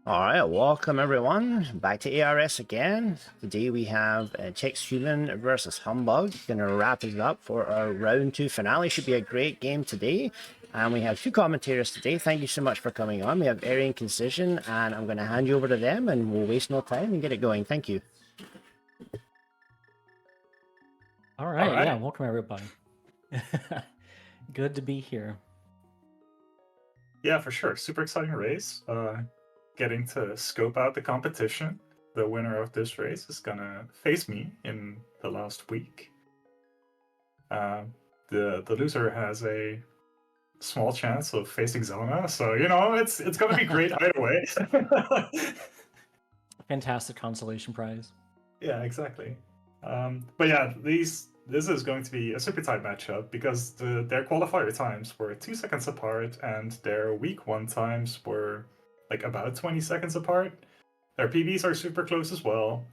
All right, welcome everyone back to ARS again. Today we have Chexhuman versus Humbugh. Gonna wrap it up for our round 2 finale. Should be a great game today. And we have two commentators today. Thank you so much for coming on. We have Arian Concision, and I'm going to hand you over to them, and we'll waste no time and get it going. Thank you. All right. Yeah, welcome everybody. Good to be here. Yeah, for sure. Super exciting race. Getting to scope out the competition. The winner of this race is gonna face me in the last week. The loser has a small chance of facing Zona, so it's gonna be great either way. Fantastic consolation prize. Yeah, exactly. But yeah, this is going to be a super tight matchup because their qualifier times were 2 seconds apart and their week 1 times were like about 20 seconds apart. Their PBs are super close as well.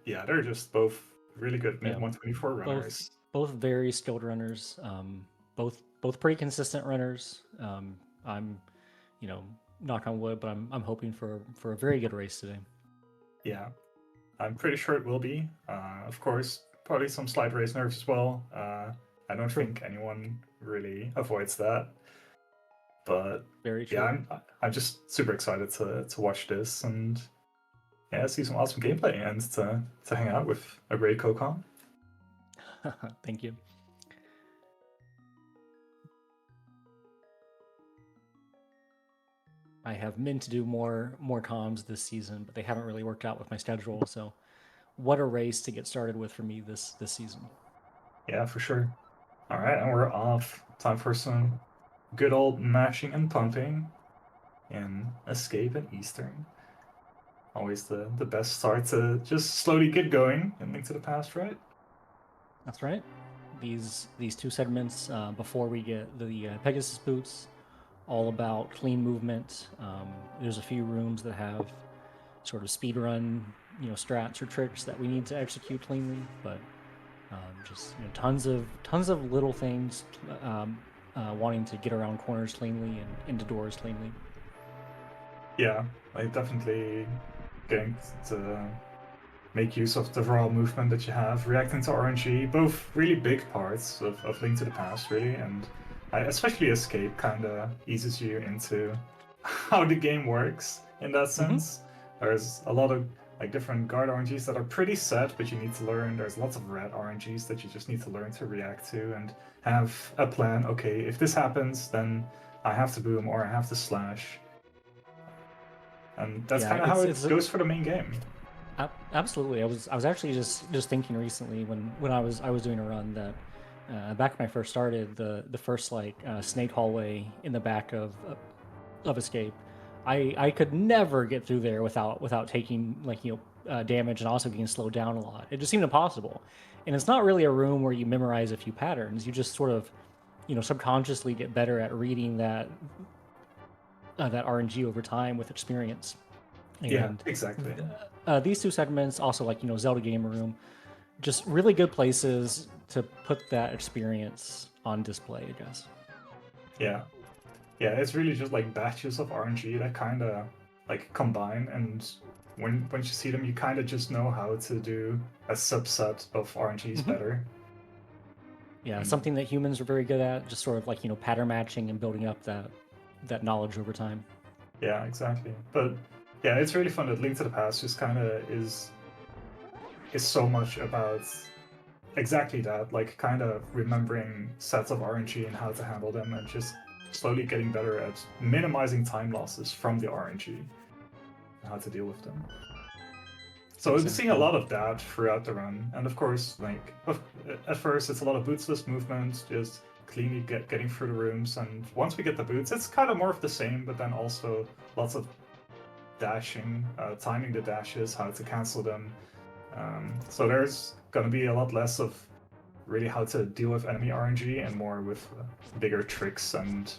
Yeah, they're just both really good mid 124 runners. Both very skilled runners. Both pretty consistent runners. I'm, knock on wood, but I'm hoping for a very good race today. Yeah, I'm pretty sure it will be. Of course, probably some slight race nerves as well. I don't think anyone really avoids that. But very true. Yeah, I'm just super excited to watch this and see some awesome gameplay and to hang out with a great co-com. Thank you. I have meant to do more comms this season, but they haven't really worked out with my schedule. So, what a race to get started with for me this season. Yeah, for sure. All right, and we're off. Time for some good old mashing and pumping in Escape and Eastern. Always the best start to just slowly get going in Link to the Past, right? That's right. These two segments before we get the Pegasus boots, all about clean movement. There's a few rooms that have sort of speed run, strats or tricks that we need to execute cleanly, but just tons of little things, wanting to get around corners cleanly and into doors cleanly. Yeah, like definitely getting to make use of the raw movement that you have, reacting to RNG, both really big parts of Link to the Past, really, and especially Escape kind of eases you into how the game works in that sense. There's a lot of like different guard RNGs that are pretty set, but you need to learn. There's lots of red RNGs that you just need to learn to react to and have a plan. Okay, if this happens, then I have to boom or I have to slash. And that's kind of how it goes for the main game. Absolutely. I was actually just thinking recently when I was doing a run that back when I first started the first snake hallway in the back of Escape, I could never get through there without taking damage and also getting slowed down a lot. It just seemed impossible. And it's not really a room where you memorize a few patterns. You just sort of subconsciously get better at reading that RNG over time with experience. And yeah, exactly. These two segments, also Zelda Game Room, just really good places to put that experience on display, I guess. Yeah, it's really just like batches of RNG that kind of like combine, and when you see them, you kind of just know how to do a subset of RNGs better. Yeah, something that humans are very good at, just sort of pattern matching and building up that knowledge over time. Yeah, exactly. But yeah, it's really fun that Link to the Past just kind of is so much about exactly that, like kind of remembering sets of RNG and how to handle them, and just slowly getting better at minimizing time losses from the RNG and how to deal with them. So we've been seeing a lot of that throughout the run, and of course, like at first it's a lot of bootsless movement, just cleanly getting through the rooms, and once we get the boots, it's kind of more of the same, but then also lots of dashing, timing the dashes, how to cancel them. So there's going to be a lot less of really how to deal with enemy RNG and more with bigger tricks and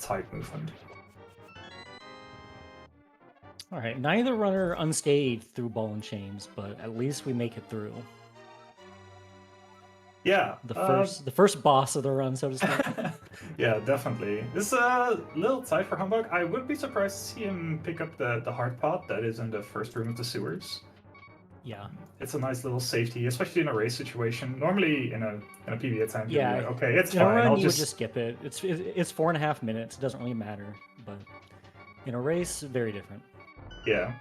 tight movement. All right, neither runner unscathed through ball and chains, but at least we make it through. Yeah, the first boss of the run, so to speak. Yeah, definitely. This is a little tight for Humbug. I would be surprised to see him pick up the hard pot that is in the first room of the sewers. Yeah. It's a nice little safety, especially in a race situation. Normally in a PB attempt, you'd be Yeah. like, okay, it's In a fine. run, I'll you would just just skip it. It's 4.5 minutes. It doesn't really matter. But in a race, very different. yeah.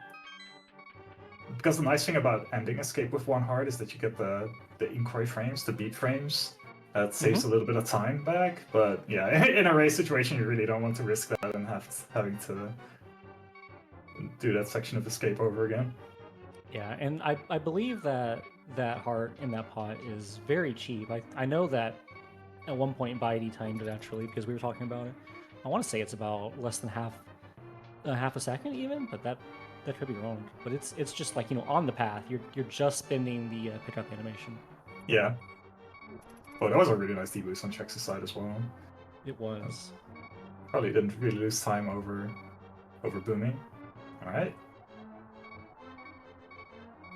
Because the nice thing about ending escape with one heart is that you get the inquiry frames, the beat frames. That saves a little bit of time back. But yeah, in a race situation, you really don't want to risk that and having to do that section of escape over again. Yeah, and I believe that that heart in that pot is very cheap. I know that at one point Baidi timed it actually because we were talking about it. I want to say it's about less than half a second even, but that could be wrong. But it's just like, you know, on the path. You're just spinning the pickup animation. Yeah. Oh, that was a really nice deboost on Chex's side as well. It was. Probably didn't really lose time over booming. All right.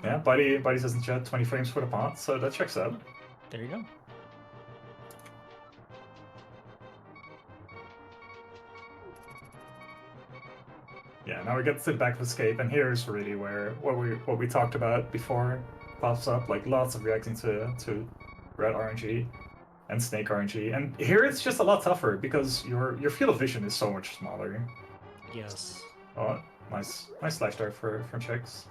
Yeah, Buddy says in chat 20 frames for the pot, so that checks out. There you go. Yeah, now we get to the back of escape, and here's really where what we talked about before pops up, like lots of reacting to red RNG and snake RNG. And here it's just a lot tougher because your field of vision is so much smaller. Yes. Oh, nice slash dart from Chex.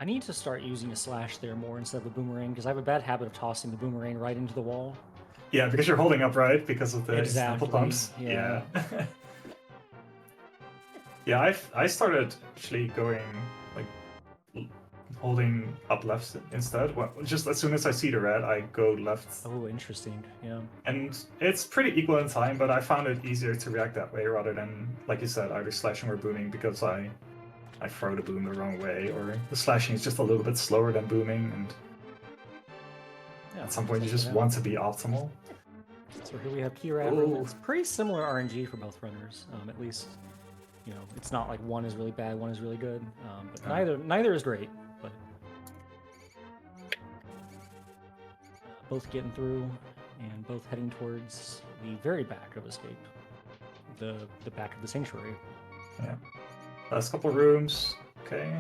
I need to start using a slash there more instead of a boomerang because I have a bad habit of tossing the boomerang right into the wall. Yeah, because you're holding up right because of the Exactly, incidental pumps. yeah. Yeah, I started actually going like holding up left instead. Well, just as soon as I see the red, I go left. Oh, interesting. Yeah. And it's pretty equal in time, but I found it easier to react that way rather than, like you said, either slashing or booming because I throw the boom the wrong way, or the slashing is just a little bit slower than booming, and Yeah, at some point you just want to be optimal. So here we have Kira. It's pretty similar RNG for both runners, at least. You know, it's not like one is really bad, one is really good. But neither is great. But both getting through, and both heading towards the very back of escape, the back of the sanctuary. Yeah. Last couple rooms. Okay.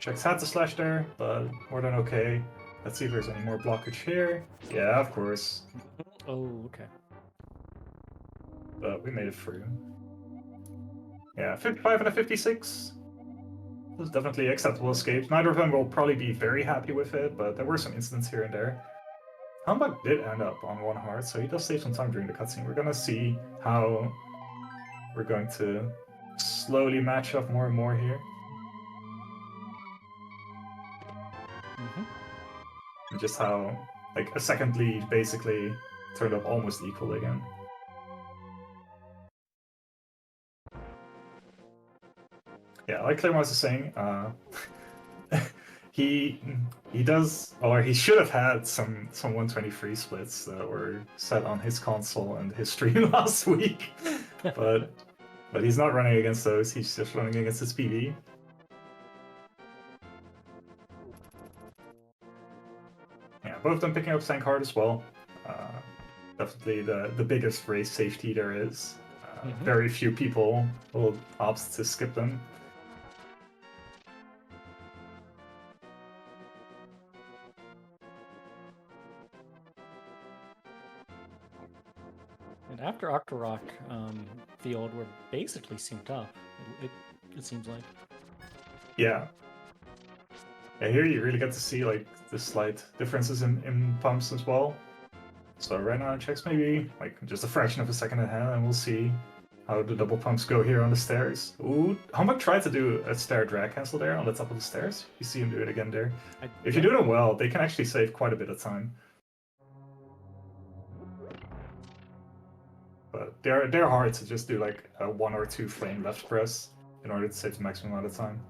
Chex had to slash there, but more than okay. Let's see if there's any more blockage here. Yeah, of course. Oh, okay. But we made it through. Yeah, 55 and a 56. This was definitely acceptable escape. Neither of them will probably be very happy with it, but there were some incidents here and there. Humbugh did end up on one heart, so he does save some time during the cutscene. We're gonna see how we're going to slowly match up more and more here. And just how, like, a second lead basically turned up almost equal again. Yeah, like Claremont was saying, he does, or he should have had some 123 splits that were set on his console and his stream last week, but he's not running against those. He's just running against his PV. Yeah, both of them picking up Sank hard as well. Definitely the biggest race safety there is. Very few people will opt to skip them. And after Octorok field, we're basically synced up. It seems like. Yeah. Yeah, here you really get to see like the slight differences in pumps as well. So right now Chex maybe like just a fraction of a second ahead, and we'll see how the double pumps go here on the stairs. Ooh, Humbugh tried to do a stair drag cancel there on the top of the stairs. You see him do it again there. If you do them well, they can actually save quite a bit of time. But they're hard to just do like a 1 or 2 frame left press in order to save the maximum amount of time.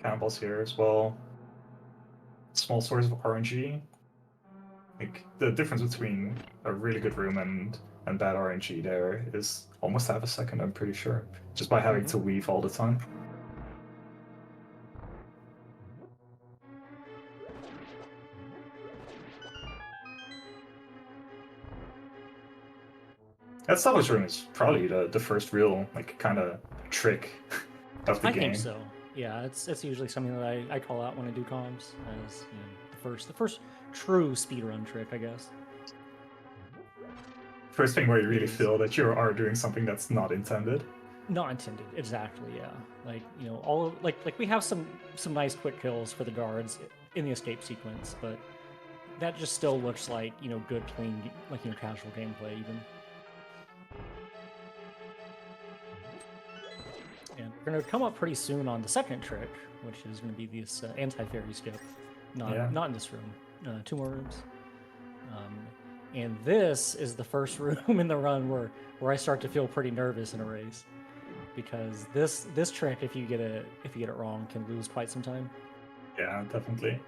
Cannonballs here as well. Small source of RNG. Like the difference between a really good room and bad RNG there is almost half a second, I'm pretty sure. Just by having to weave all the time. That salvage room is probably the first real like kind of trick of the I game. think so. Yeah, it's usually something that I call out when I do comms as the first true speedrun trick, I guess. First thing where you really Is- feel that you are doing something that's not intended. Not intended, exactly. Yeah, like all of, like we have some nice quick kills for the guards in the escape sequence, but that just still looks like good, clean, like casual gameplay even. And we're gonna come up pretty soon on the second trick, which is gonna be this anti-fairy skip. Not in this room. 2 more rooms. And this is the first room in the run where I start to feel pretty nervous in a race, because this trick, if you get it wrong, can lose quite some time. Yeah, definitely.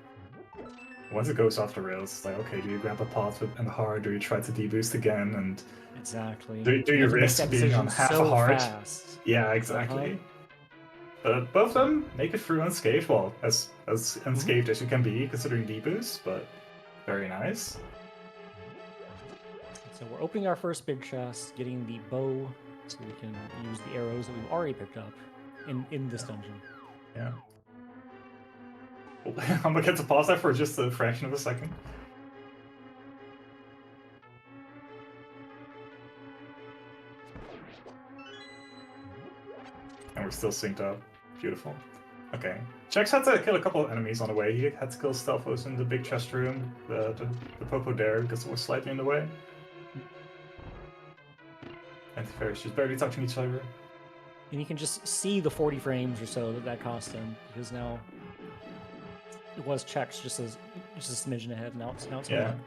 Once it goes off the rails, it's like, okay, do you grab a pot in the heart, or you try to deboost again, and Exactly. do you have to make risk that being on decision half so a heart? fast. Yeah, exactly. But both of them make it through unscathed. Well, as unscathed as you can be, considering deboost, but very nice. So we're opening our first big chest, getting the bow, so we can use the arrows that we've already picked up in this dungeon. Yeah. I'm gonna get to pause that for just a fraction of a second. And we're still synced up. Beautiful. Okay. Chex had to kill a couple of enemies on the way. He had to kill Stelphos in the big chest room, the Popo there, because it was slightly in the way. Anti-Fairy's just barely touching each other. And you can just see the 40 frames or so that cost him, because now it was Chex just a smidgen ahead, now it's Yeah. gone.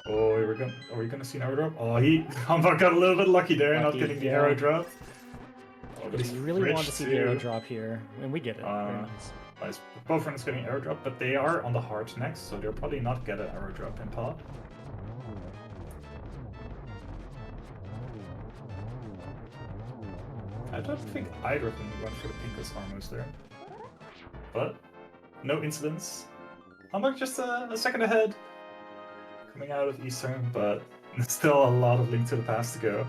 Oh, are we gonna see an arrow drop? Oh, Humbugh got a little bit lucky there, not getting the arrow drop. Oh, but We really want to see the arrow drop here, and we get it. Very nice. Nice. Both runners getting arrow drop, but they are on the heart next, so they'll probably not get an arrow drop in pod. I don't think either of them went for the Pinkus Armos there. But no incidents. Humbugh just a second ahead. Coming out of Eastern, but still a lot of Link to the Past to go.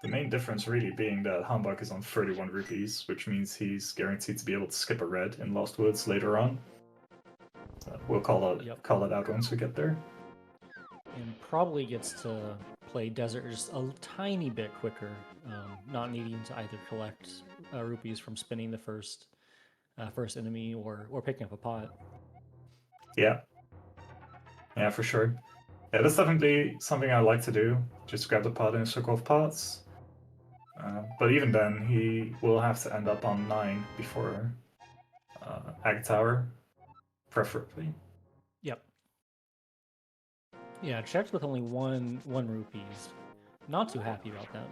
The main difference really being that Humbugh is on 31 rupees, which means he's guaranteed to be able to skip a red in Lost Woods later on. So we'll call it out once we get there. And probably gets to play Desert just a tiny bit quicker, not needing to either collect rupees from spinning the first enemy or picking up a pot. Yeah. Yeah, for sure. Yeah, that's definitely something I like to do. Just grab the pot in a circle of pots. But even then, he will have to end up on 9 before Ag Tower, preferably. Yep. Yeah, Chex with only one rupees. Not too happy about that.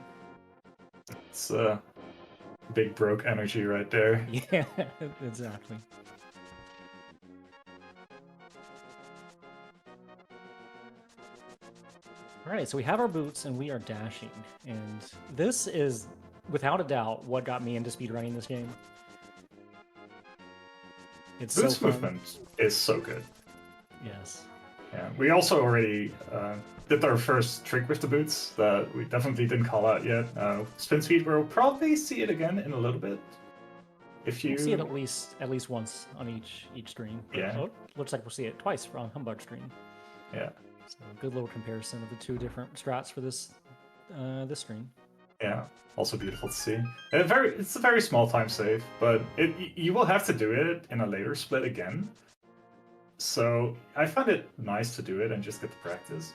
It's big broke energy right there. Yeah, exactly. Alright, so we have our boots and we are dashing. And this is, without a doubt, what got me into speedrunning this game. It's Boots so fun. movement is so good. Yes. Yeah, we also already did our first trick with the boots that we definitely didn't call out yet. Spin speed, we'll probably see it again in a little bit. If you We'll see it at least once on each stream. But, Yeah. Looks like we'll see it twice on Humbugh stream. Yeah. So good little comparison of the two different strats for this stream. Yeah, also beautiful to see. It's a very small time save, but you will have to do it in a later split again. So I find it nice to do it and just get the practice.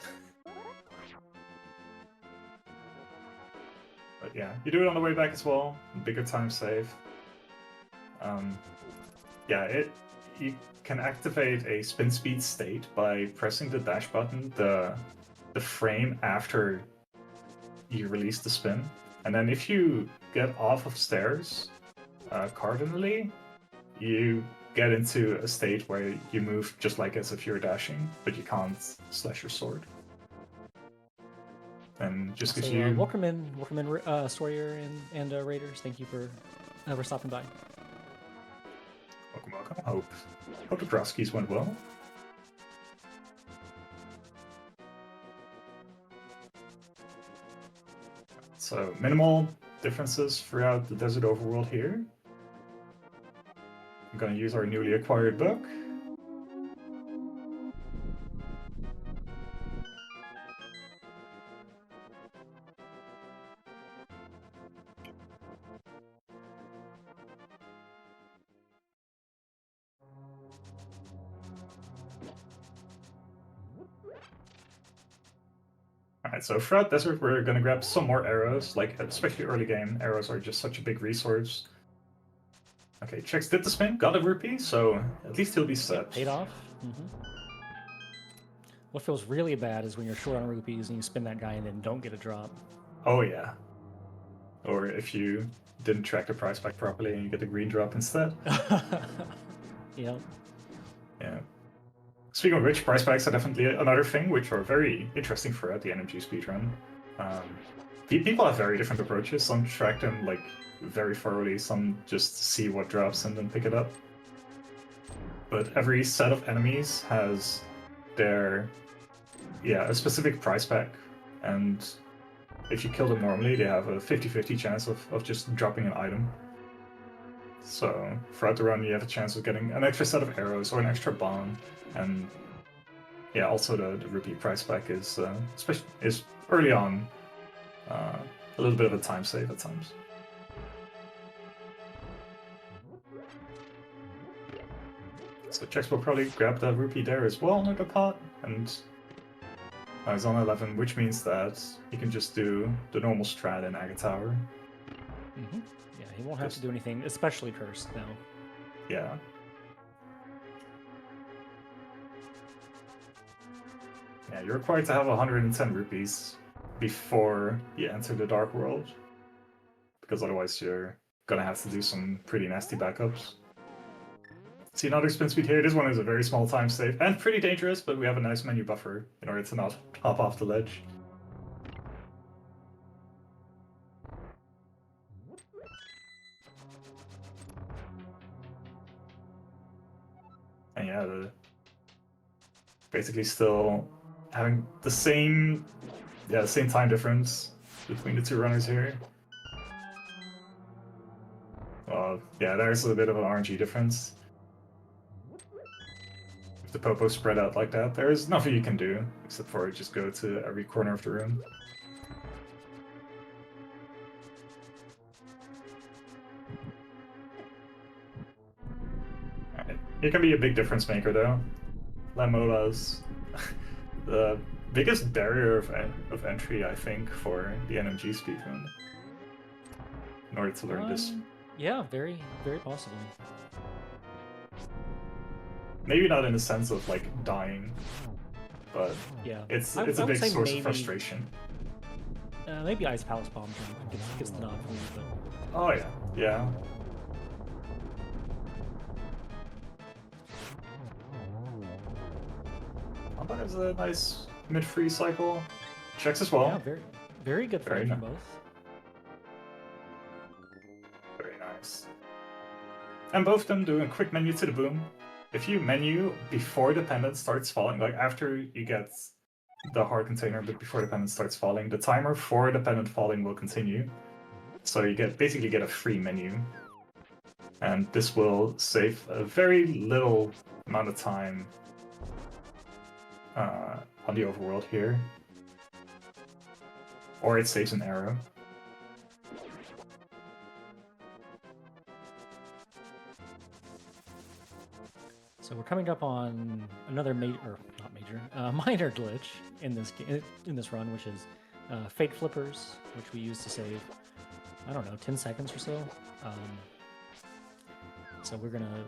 But yeah, you do it on the way back as well. Bigger time save. Yeah, you can activate a spin speed state by pressing the dash button the frame after you release the spin. And then if you get off of stairs cardinally, you get into a state where you move just like as if you're dashing, but you can't slash your sword. And just because you welcome in, Sawyer and Raiders. Thank you for stopping by. welcome. Hope the cross keys went well. So minimal differences throughout the desert overworld here. I'm going to use our newly acquired book. Alright, so throughout desert we're going to grab some more arrows, like especially early game, arrows are just such a big resource. Okay, Chex did the spin, got a rupee, so at least he'll be set. Paid off. What feels really bad is when you're short on rupees and you spin that guy and then don't get a drop. Oh yeah. Or if you didn't track the price back properly and you get a green drop instead. Yep. Yeah. Speaking of which, price packs are definitely another thing which are very interesting throughout the NMG speedrun. People have very different approaches. Some track them like very thoroughly, some just see what drops and then pick it up. But every set of enemies has their a specific price pack, and if you kill them normally, they have a 50-50 chance of just dropping an item. So throughout the run, you have a chance of getting an extra set of arrows or an extra bomb, and yeah, also the rupee price pack is early on a little bit of a time save at times. So Chex will probably grab that rupee there as well in the pot, and he's on 11, which means that he can just do the normal strat in Agate Tower. Yeah, he won't have to do anything, especially cursed now. Yeah. Yeah, you're required to have 110 rupees before you enter the Dark World, because otherwise you're gonna have to do some pretty nasty backups. See another spin speed here. This one is a very small time save and pretty dangerous, but we have a nice menu buffer in order to not hop off the ledge. And yeah, basically still having the same time difference between the two runners here. Well, yeah, there's a bit of an RNG difference. If the Popo spread out like that, there is nothing you can do except for just go to every corner of the room. Alright, it can be a big difference maker though. Lamola's the biggest barrier of entry, I think, for the NMG speedrun. In order to learn this. Yeah, very, very possibly. Maybe not in the sense of like dying, but yeah, it's I a would big say source maybe, of frustration. Maybe Ice Palace Bomb gets the nod for me, but... Oh yeah, yeah. Humbugh has a nice mid-free cycle. Checks as well. Yeah, very, very good Very fight from nice. both. Very nice. And both of them do a quick menu to the boom. If you menu before the pendant starts falling, like after you get the hard container, but before the pendant starts falling, the timer for the pendant falling will continue. So you basically get a free menu. And this will save a very little amount of time on the overworld here. Or it saves an arrow. So we're coming up on another minor glitch in this run, which is fake flippers, which we use to save, I don't know, 10 seconds or so. So we're gonna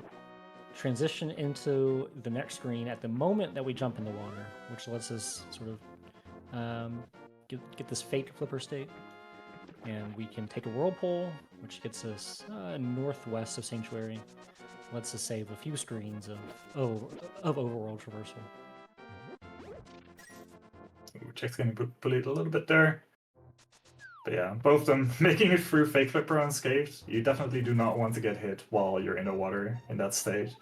transition into the next screen at the moment that we jump in the water, which lets us sort of get this fake flipper state, and we can take a whirlpool, which gets us northwest of Sanctuary. Lets us save a few screens of overworld traversal. Check's getting bullied a little bit there. But yeah, both of them making it through fake flipper unscathed. You definitely do not want to get hit while you're in the water in that state.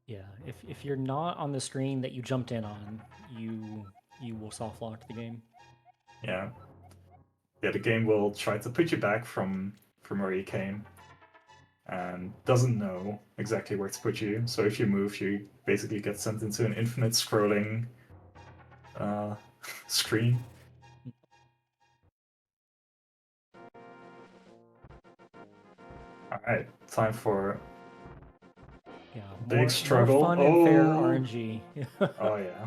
Yeah, if you're not on the screen that you jumped in on, you will soft lock the game. Yeah. yeah, the game will try to put you back from where you came, and doesn't know exactly where to put you. So if you move, you basically get sent into an infinite scrolling screen. All right, time for Yeah, big more struggle. fun and fair RNG. Oh yeah.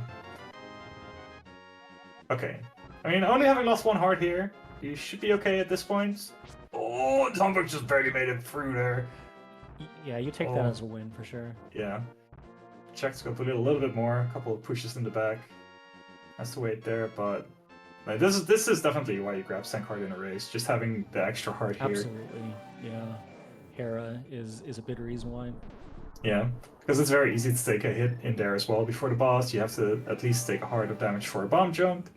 Okay. I mean, only having lost one heart here, you should be okay at this point. Oh, Humbugh just barely made it through there. Yeah, you take that as a win for sure. Yeah. Check's got to put it a little bit more. A couple of pushes in the back. Has to wait there, but like, this is definitely why you grab Sank Heart in a race. Just having the extra heart here. Absolutely, yeah. Hera is a big reason why. Yeah, because it's very easy to take a hit in there as well before the boss. You have to at least take a heart of damage for a bomb jump.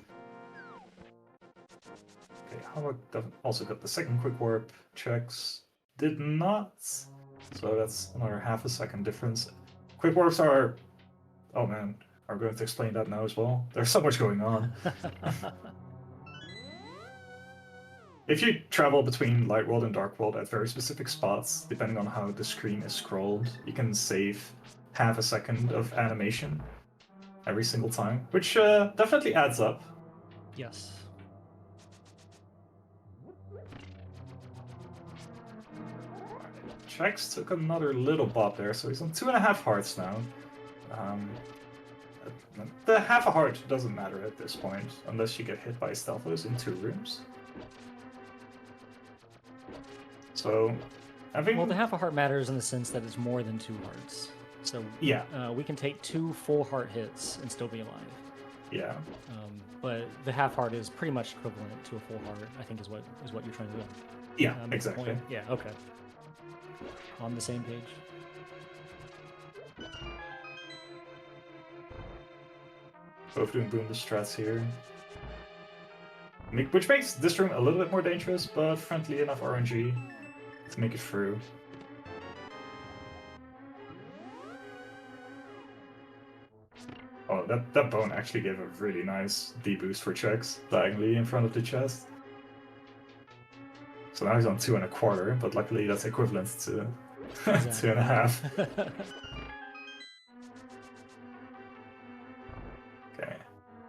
Okay, Humbugh also got the second quick warp. Checks did not. So that's another half a second difference. Quick warps are... Oh man, I'm going to explain that now as well. There's so much going on. If you travel between Light World and Dark World at very specific spots, depending on how the screen is scrolled, you can save half a second of animation every single time, which definitely adds up. Yes. Chex took another little bop there, so he's on 2.5 hearts now. The half a heart doesn't matter at this point, unless you get hit by Stelphos in 2 rooms. So, Well, the half a heart matters in the sense that it's more than 2 hearts. So yeah, we can take 2 full heart hits and still be alive. yeah, But the half heart is pretty much equivalent to a full heart, I think is what you're trying to do. yeah, Make the exactly. point. Yeah, okay. On the same page. Both doing boom the strats here. Which makes this room a little bit more dangerous, but friendly enough RNG to make it through. Oh, that bone actually gave a really nice D-boost for Chex, diagonally in front of the chest. So now he's on 2.25, but luckily that's equivalent to Exactly. 2.5. Okay.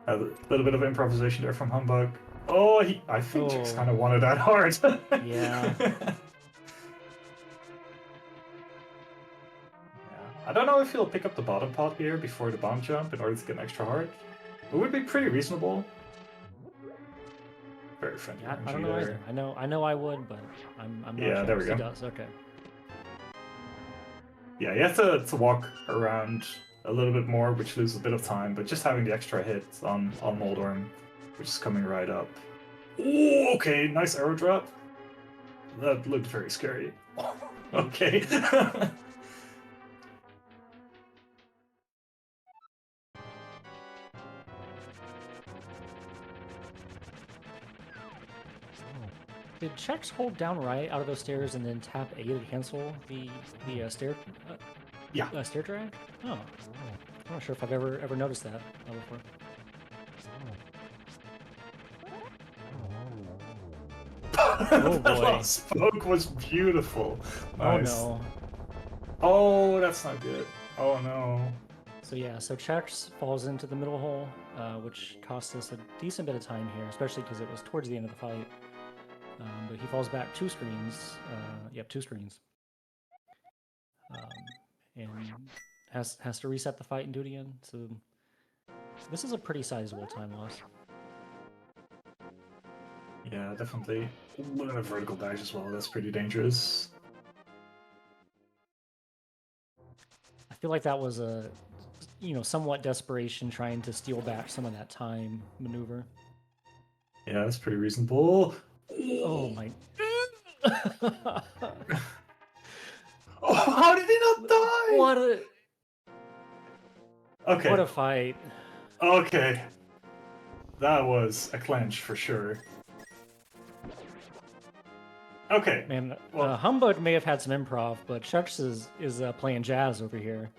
A little bit of improvisation there from Humbugh. Oh, I think Chex kind of wanted that hard. Yeah. I don't know if he'll pick up the bottom pot here before the bomb jump in order to get an extra heart. It would be pretty reasonable. Very friendly. Yeah, I don't know either. I know I would, but I'm not Yeah, sure. there we go. He does, okay. Yeah, you have to walk around a little bit more, which loses a bit of time, but just having the extra hit on Moldorm, which is coming right up. Ooh, okay, nice arrow drop. That looked very scary. Okay. Did Chex hold down right out of those stairs and then tap A to cancel the stair? Stair drag? Oh, I'm not sure if I've ever noticed that before. Oh boy! Spoke was beautiful. Nice. Oh no! Oh, that's not good. Oh no! So yeah, so Chex falls into the middle hole, which cost us a decent bit of time here, especially because it was towards the end of the fight. But he falls back 2 screens. Yep, 2 screens. And has to reset the fight and do it again. So this is a pretty sizable time loss. Yeah, definitely. Look at the vertical dash as well. That's pretty dangerous. I feel like that was a, somewhat desperation trying to steal back some of that time maneuver. Yeah, that's pretty reasonable. Oh my! Oh, how did he not die? What a Okay. What a fight! Okay, that was a clinch for sure. Okay, Man, well, Humbugh may have had some improv, but Chex is playing jazz over here.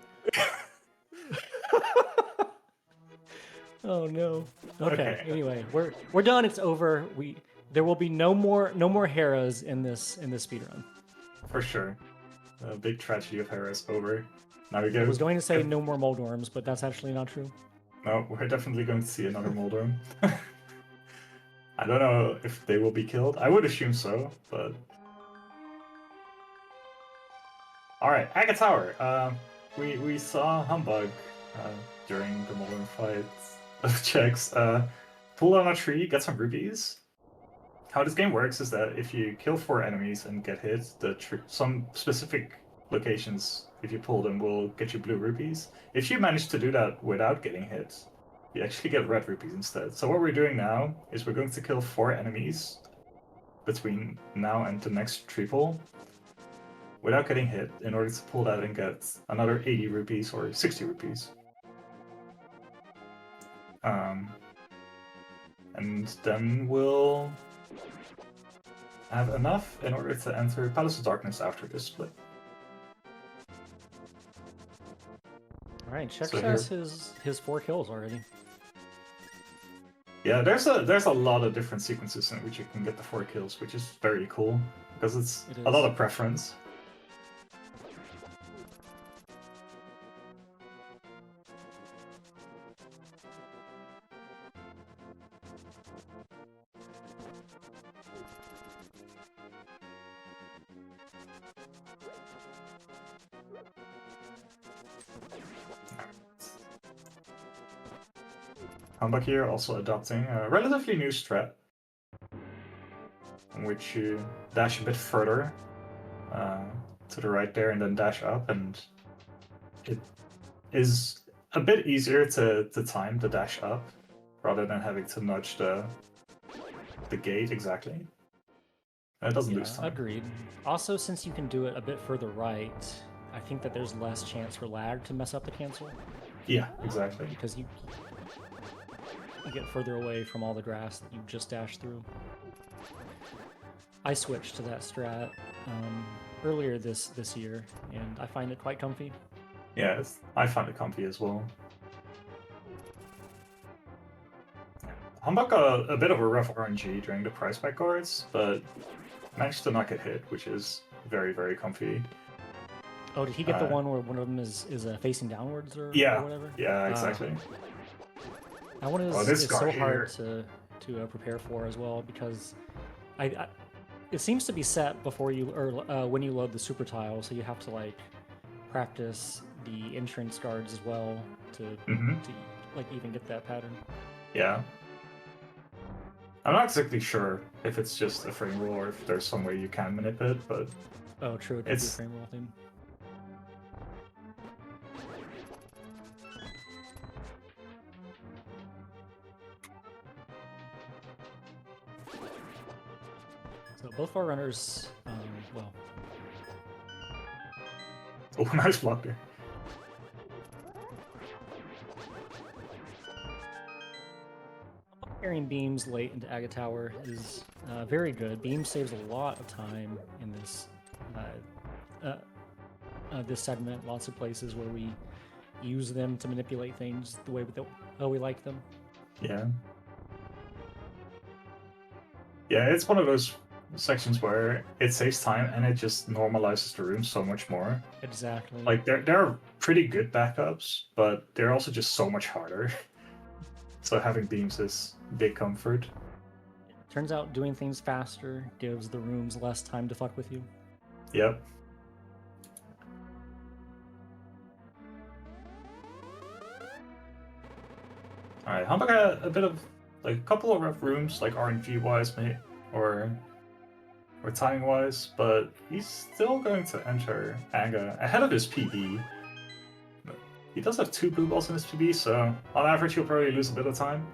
Oh no. Okay. Anyway, we're done. It's over. We There will be no more Heras in this speedrun. For sure. The big tragedy of Hera is over. Now we I go. was going to say no more Moldorms, but that's actually not true. No, we're definitely going to see another Moldorm. I don't know if they will be killed. I would assume so, but... Alright, Aga Tower. We saw Humbugh during the Moldorm fight of Chex. Pull down a tree, get some rupees. How this game works is that if you kill 4 enemies and get hit, some specific locations, if you pull them, will get you blue rupees. If you manage to do that without getting hit, you actually get red rupees instead. So what we're doing now is we're going to kill 4 enemies between now and the next tree pull without getting hit in order to pull that and get another 80 rupees or 60 rupees. And then we'll have enough in order to enter Palace of Darkness after this split. Alright, Chex So has his 4 kills already. Yeah, there's a lot of different sequences in which you can get the 4 kills, which is very cool, because it's It a lot is. of preference. Humbugh here also adopting a relatively new strat, in which you dash a bit further to the right there and then dash up, and it is a bit easier to time the dash up rather than having to nudge the gate exactly. And it doesn't lose time. Agreed. Also, since you can do it a bit further right, I think that there's less chance for lag to mess up the cancel. Yeah, exactly. Because you get further away from all the grass that you just dashed through. I switched to that strat earlier this year, and I find it quite comfy. Yeah, I find it comfy as well. Humbugh got a bit of a rough RNG during the prize pack cards, but managed to not get hit, which is very, very comfy. Oh, did he get the one where one of them is facing downwards or whatever? Yeah, exactly. That one is so hard to prepare for as well, because it seems to be set before you or when you load the super tile, so you have to like practice the entrance guards as well to like even get that pattern. Yeah. I'm not exactly sure if it's just a frame rule or if there's some way you can manipulate it, but oh, true, it could be a frame rule thing. So both our runners, well. Oh, nice block there. Carrying beams late into Aga Tower is very good. Beam saves a lot of time in this this segment. Lots of places where we use them to manipulate things the way we like them. Yeah. Yeah, it's one of those sections where it saves time and it just normalizes the room so much more. Exactly. Like there are pretty good backups, but they're also just so much harder. So having beams is big comfort. Turns out doing things faster gives the rooms less time to fuck with you. Yep. Alright, Humbugh got a bit of, like, a couple of rough rooms, like RNG-wise, or timing-wise, but he's still going to enter Aga ahead of his PB. He does have 2 blue balls in his PB, so on average he'll probably lose a bit of time.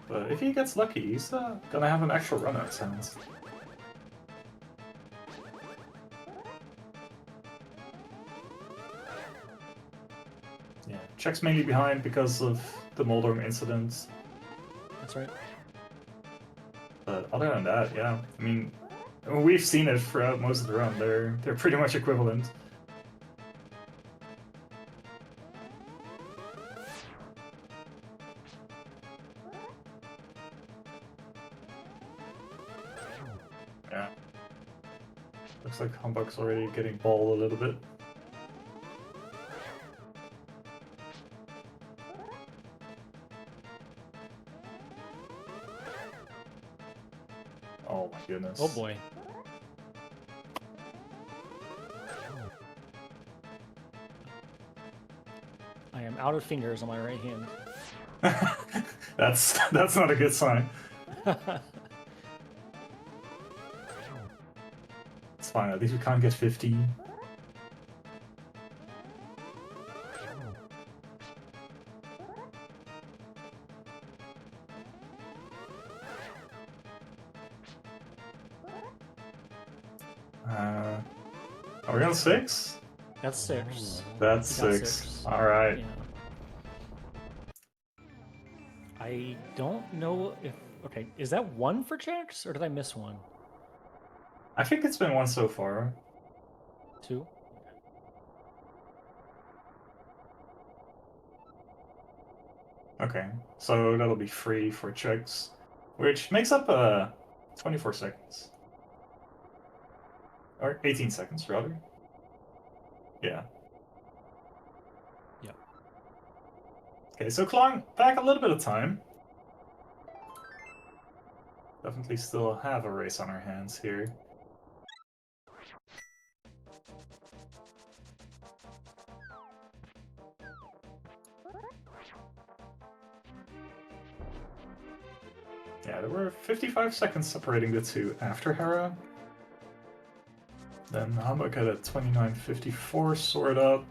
But if he gets lucky, he's gonna have an actual run out sounds. Yeah, Check's mainly behind because of the Moldorm incident. That's right. But other than that, yeah, I mean, we've seen it throughout most of the run. They're pretty much equivalent. Yeah. Looks like Humbugh's already getting balled a little bit. Oh my goodness. Oh boy. I am out of fingers on my right hand. That's not a good sign. It's fine, at least we can't get 15. Are we on 6? That's 6. That's We got 6. Alright. Yeah. I don't know if... Okay, is that 1 for Chex, or did I miss one? I think it's been 1 so far. 2? Okay, so that'll be 3 for Chex, which makes up 24 seconds. Or 18 seconds, rather. Yeah. Yep. Okay, so clawing back a little bit of time. Definitely still have a race on our hands here. Yeah, there were 55 seconds separating the two after Hera. Then Humbugh had a 29.54 sword up.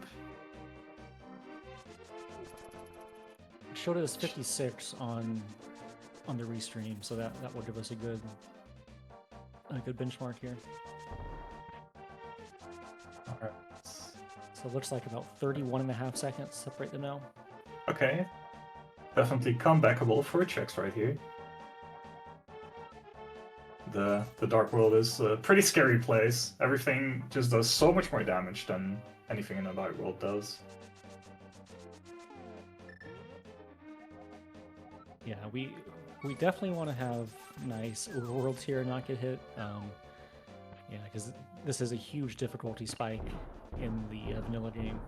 It showed it as 56 on the restream, so that will give us a good benchmark here. Alright. So it looks like about 31.5 seconds separate them now. Okay. Definitely comebackable for Chex right here. The Dark World is a pretty scary place. Everything just does so much more damage than anything in the Light World does. Yeah, we definitely want to have nice overworlds here and not get hit. Yeah, because this is a huge difficulty spike in the vanilla game.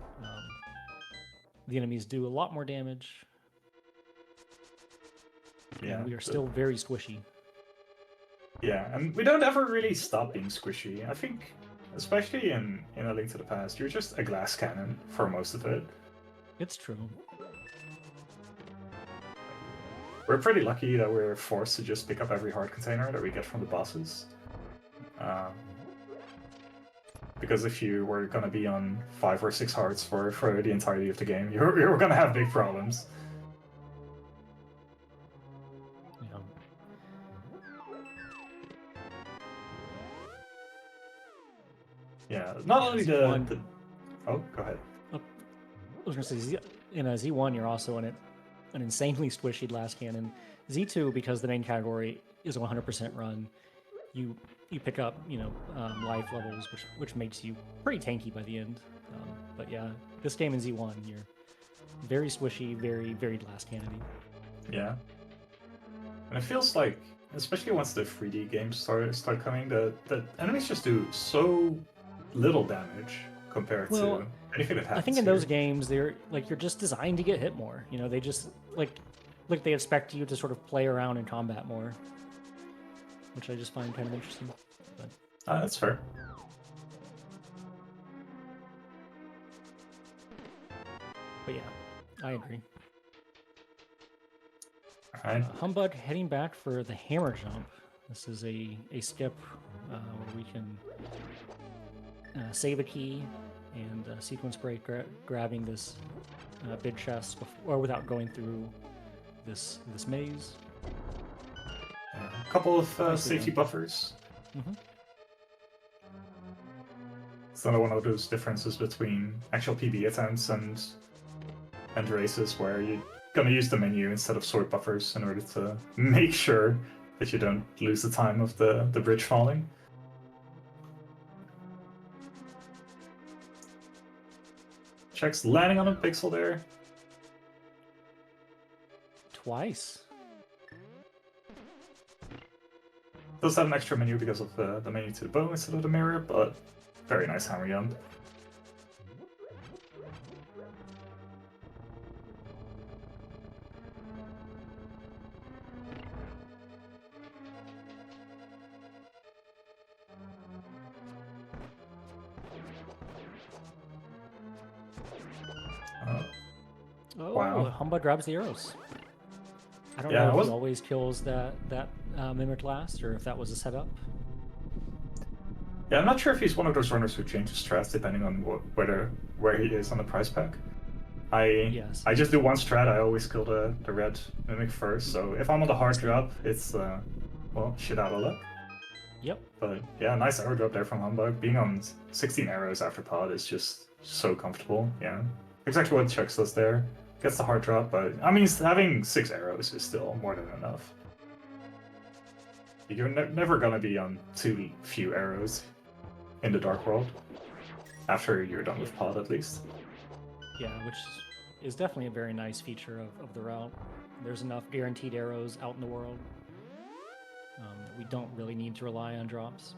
The enemies do a lot more damage. Yeah, and we are still very squishy. Yeah, and we don't ever really stop being squishy. I think, especially in A Link to the Past, you're just a glass cannon for most of it. It's true. We're pretty lucky that we're forced to just pick up every heart container that we get from the bosses. Because if you were gonna be on 5 or 6 hearts for the entirety of the game, you're gonna have big problems. Yeah. Yeah, not only Z1. the... Oh, go ahead. I was gonna say, in a Z1, you're also in an insanely squishy glass cannon. Z2, because the main category is a 100% run, you pick up, life levels, which makes you pretty tanky by the end. But yeah, this game in Z1, you're very squishy, very, very glass cannony. Yeah. And it feels like, especially once the 3D games start coming, the enemies just do so little damage compared to anything that happens. I think in those games, they're you're just designed to get hit more. They just like they expect you to sort of play around in combat more, which I just find kind of interesting. But that's fair. yeah, I agree. All right. Humbugh heading back for the hammer jump. This is a skip where we can save a key and sequence break, grabbing this big chest or without going through this maze. A couple of safety buffers. Mm-hmm. It's another one of those differences between actual PB attempts and races where you're gonna use the menu instead of sword buffers in order to make sure that you don't lose the time of the bridge falling. Chex landing on a pixel there. Twice. Does have an extra menu because of the menu to the bow instead of the mirror, but very nice hammer jump. Oh, Wow. Humbugh grabs the arrows. I don't Yeah, know it if was- he always kills that mimic last, or if that was a setup. Yeah, I'm not sure if he's one of those runners who changes strats depending on where he is on the prize pack. Yes. I just do one strat. I always kill the red mimic first. So if I'm on the hard drop, it's well, shit out of luck. Yep. But yeah, nice arrow drop there from Humbugh. Being on 16 arrows after pod is just so comfortable. Yeah, exactly what Chex does there. Gets the hard drop, but I mean, having 6 arrows is still more than enough. You're never gonna be on too few arrows in the Dark World after you're done with pod, at least. Yeah, which is definitely a very nice feature of the route. There's enough guaranteed arrows out in the world. We don't really need to rely on drops.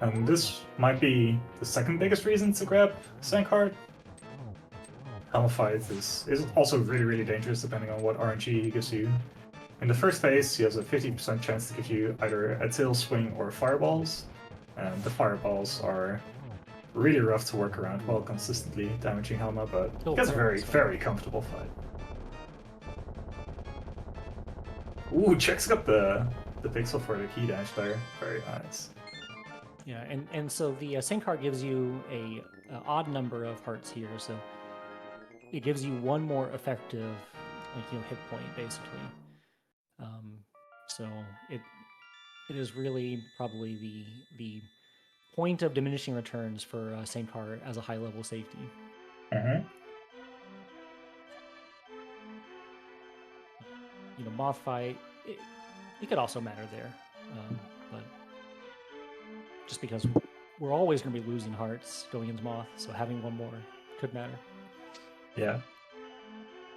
And this might be the second biggest reason to grab Sankard. Helmified is also really, really dangerous depending on what RNG he gives you. In the first phase, he has a 50% chance to give you either a tail swing or fireballs. And the fireballs are really rough to work around while consistently damaging Helma, but Oh, he gets a very, fireballs. very comfortable fight. Ooh, Chex got the pixel for the key dash there. Very nice. Yeah, and so the Sankar gives you a odd number of hearts here, so it gives you one more effective, hit point basically. So it is really probably the point of diminishing returns for Sankar as a high level safety. Mm-hmm. Moth fight, it could also matter there, but just because we're always going to be losing hearts going into Moth, so having one more could matter. Yeah.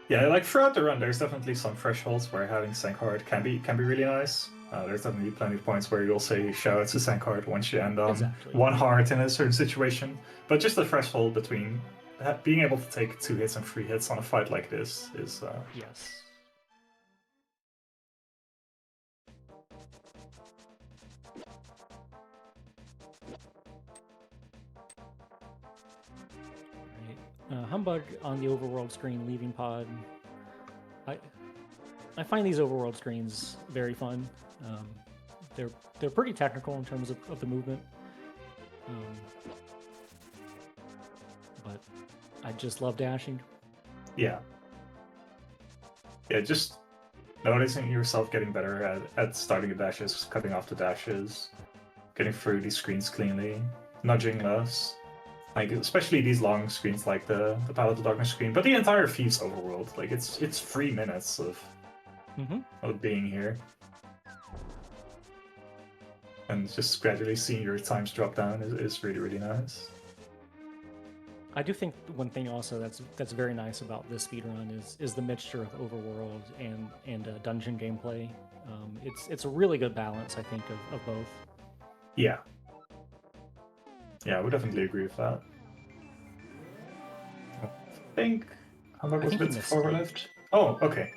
Yeah, like throughout the run, there's definitely some thresholds where having Sankard can be really nice. There's definitely plenty of points where you'll say shout out to Sankard once you end on Exactly. one heart in a certain situation. But just the threshold between being able to take 2 hits and 3 hits on a fight like this is Yes. Humbugh on the overworld screen, leaving pod. I find these overworld screens very fun. They're pretty technical in terms of the movement, but I just love dashing. yeah. Yeah, just noticing yourself getting better at starting the dashes, cutting off the dashes, getting through these screens cleanly, nudging less. Like, especially these long screens like the Battle of the Darkness screen, but the entire Thieves overworld. Like, it's 3 minutes of being here. And just gradually seeing your times drop down is really, really nice. I do think one thing also that's very nice about this speedrun is the mixture of overworld and dungeon gameplay. It's a really good balance, I think, of both. Yeah. Yeah, I would definitely agree with that. I think Humbugh was a bit forward left. Oh, okay.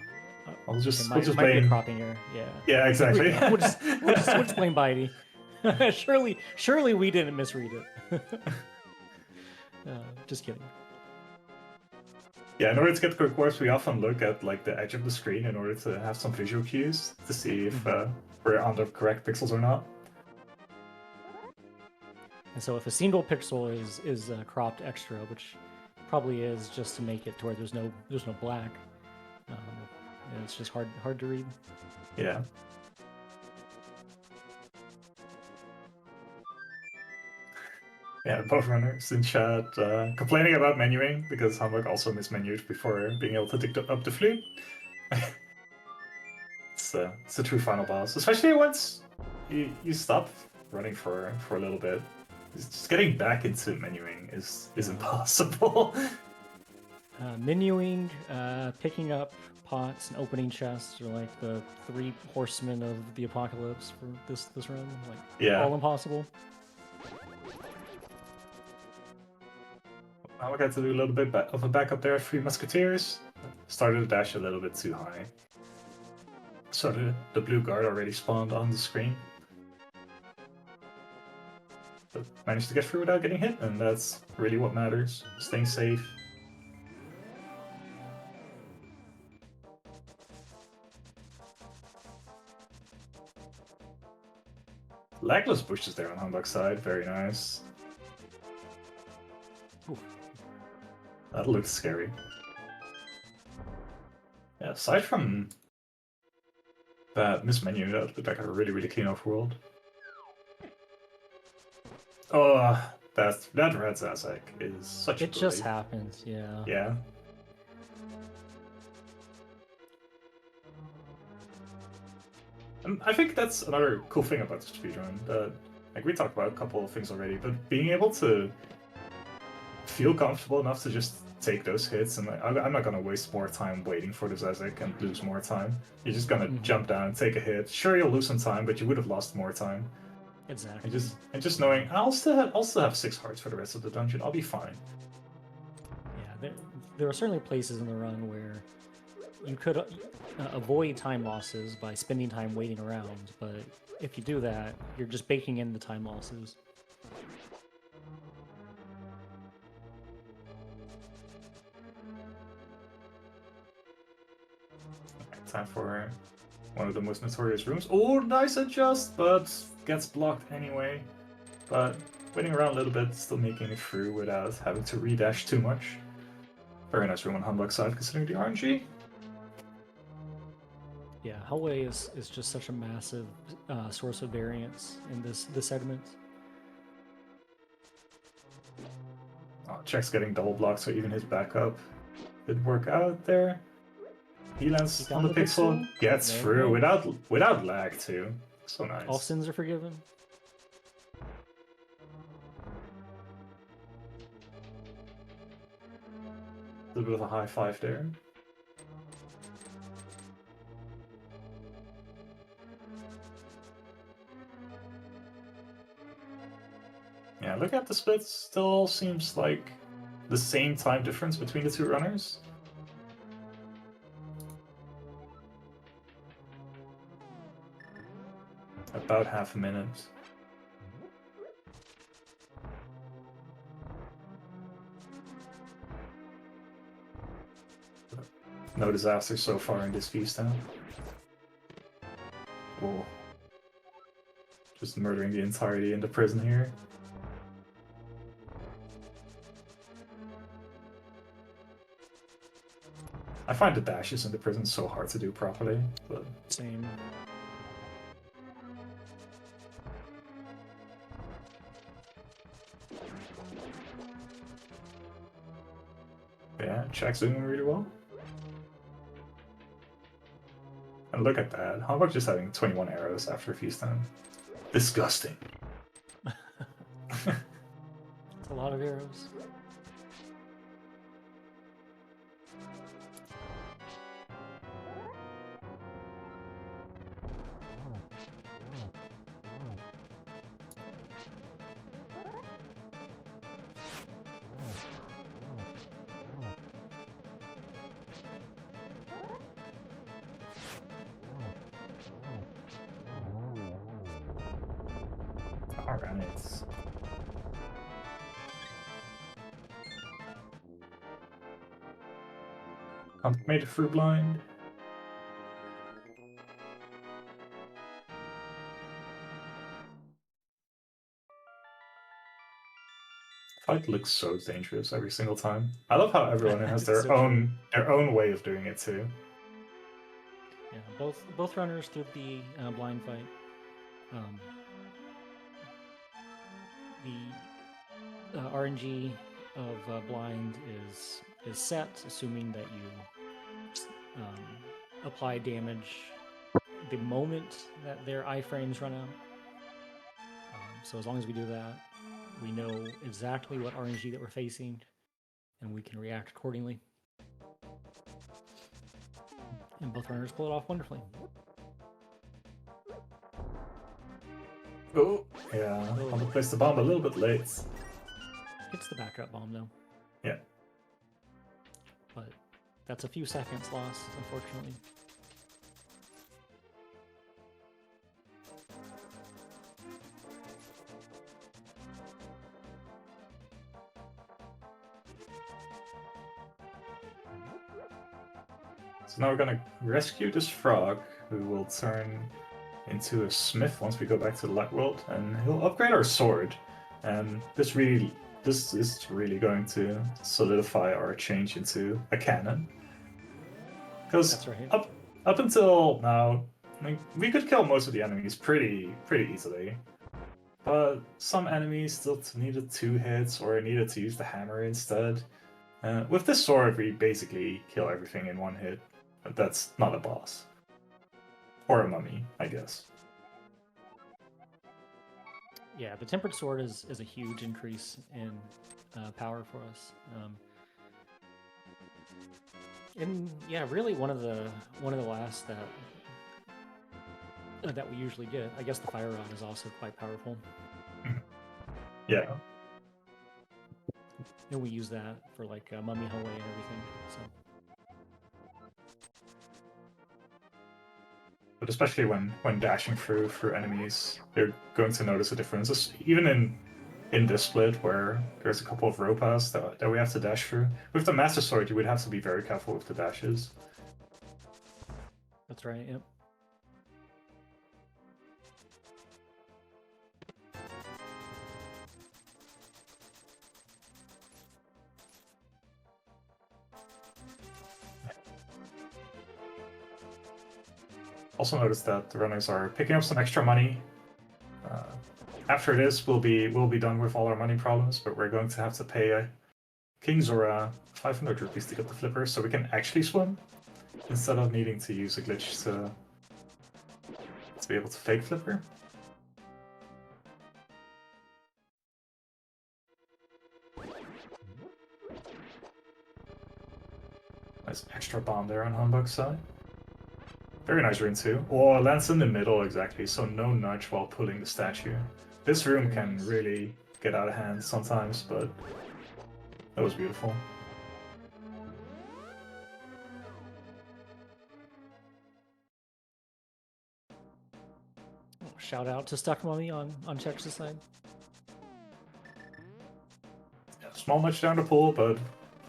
We'll just might be a blame cropping error. Yeah. Yeah, exactly. we'll just blame Bitey. surely we didn't misread it. Just kidding. Yeah, in order to get quick warps, we often look at like the edge of the screen in order to have some visual cues to see if we're on the correct pixels or not. And so if a single pixel is cropped extra, which probably is just to make it to where there's no black, it's just hard to read. Yeah. Yeah, both runners in chat complaining about menuing because Humbugh also mismenued before being able to dig up the flute. It's a true final boss, especially once you stop running for a little bit. Just getting back into menuing is impossible. Menuing, picking up pots and opening chests are like the three horsemen of the apocalypse for this run. Like Yeah. all impossible. Now I got to do a little bit of a backup there at Three Musketeers. Started to dash a little bit too high. So the blue guard already spawned on the screen. But managed to get through without getting hit, and that's really what matters. Staying safe. Legless bushes there on Humbugh's side, very nice. Ooh. That looks scary. Yeah, aside from that mismenu, that looked like a really, really clean off-world. Oh, that red Zazek is such a It just bully. happens, yeah. Yeah. And I think that's another cool thing about the speedrun. That, like, we talked about a couple of things already, but being able to feel comfortable enough to just take those hits, and like, I'm not gonna waste more time waiting for the Zazek and lose more time. You're just gonna jump down, take a hit. Sure, you'll lose some time, but you would have lost more time. Exactly. And just knowing I'll still have 6 hearts for the rest of the dungeon. I'll be fine. Yeah, there are certainly places in the run where you could avoid time losses by spending time waiting around, but if you do that, you're just baking in the time losses. Time for one of the most notorious rooms. Oh, nice adjust, but gets blocked anyway. But waiting around a little bit, still making it through without having to redash too much. Very nice room on Humbugh's side, considering the RNG. Yeah, Hellway is just such a massive source of variance in this segment. Oh, Check's getting double blocked, so even his backup did work out there. He lands on the pixel, gets through without lag too. So nice. All sins are forgiven. A little bit of a high five there. Yeah, look at the splits. Still seems like the same time difference between the two runners. About half a minute. No disaster so far in this feast town. Whoa. Just murdering the entirety in the prison here. I find the dashes in the prison so hard to do properly, but... Same. Yeah, Check's doing really well. And look at that. How about just having 21 arrows after feast time? Disgusting. It's a lot of arrows. Alright. Made it through blind. Fight looks so dangerous every single time. I love how everyone has their So own way of doing it too. Yeah, both runners did the blind fight. The RNG of blind is set, assuming that you apply damage the moment that their iframes run out. So as long as we do that, we know exactly what RNG that we're facing, and we can react accordingly. And both runners pull it off wonderfully. Oh, yeah. Oh. Humbugh placed the bomb a little bit late. Hits the backup bomb though. Yeah. But that's a few seconds lost, unfortunately. So now we're gonna rescue this frog, who will turn into a smith once we go back to the light world, and he'll upgrade our sword. And this is really going to solidify our change into a cannon. Because That's right. up until now, I mean, we could kill most of the enemies pretty easily. But some enemies still needed 2 hits or needed to use the hammer instead. With this sword, we basically kill everything in 1 hit. But that's not a boss. Or a mummy, I guess. Yeah, the tempered sword is a huge increase in power for us. And yeah, really one of the last that we usually get. I guess the fire rod is also quite powerful. Yeah. And we use that for like mummy hallway and everything. So. But especially when dashing through enemies, they're going to notice a difference. Even in this split, where there's a couple of row paths that we have to dash through. With the Master Sword, you would have to be very careful with the dashes. That's right, yep. Also notice that the runners are picking up some extra money. After this, we'll be done with all our money problems, but we're going to have to pay King Zora 500 rupees to get the flipper, so we can actually swim instead of needing to use a glitch to be able to fake flipper. Nice extra bomb there on Humbugh's side. Very nice rune too. Oh, lands in the middle exactly, so no nudge while pulling the statue. This room can really get out of hand sometimes, but that was beautiful. Shout out to Stuck Mummy on Chex's side. Yeah, small much down the pool, but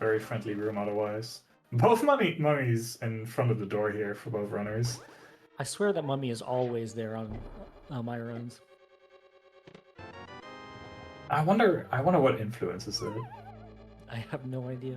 very friendly room otherwise. Both mummies in front of the door here for both runners. I swear that Mummy is always there on my runs. I wonder what influences it. I have no idea.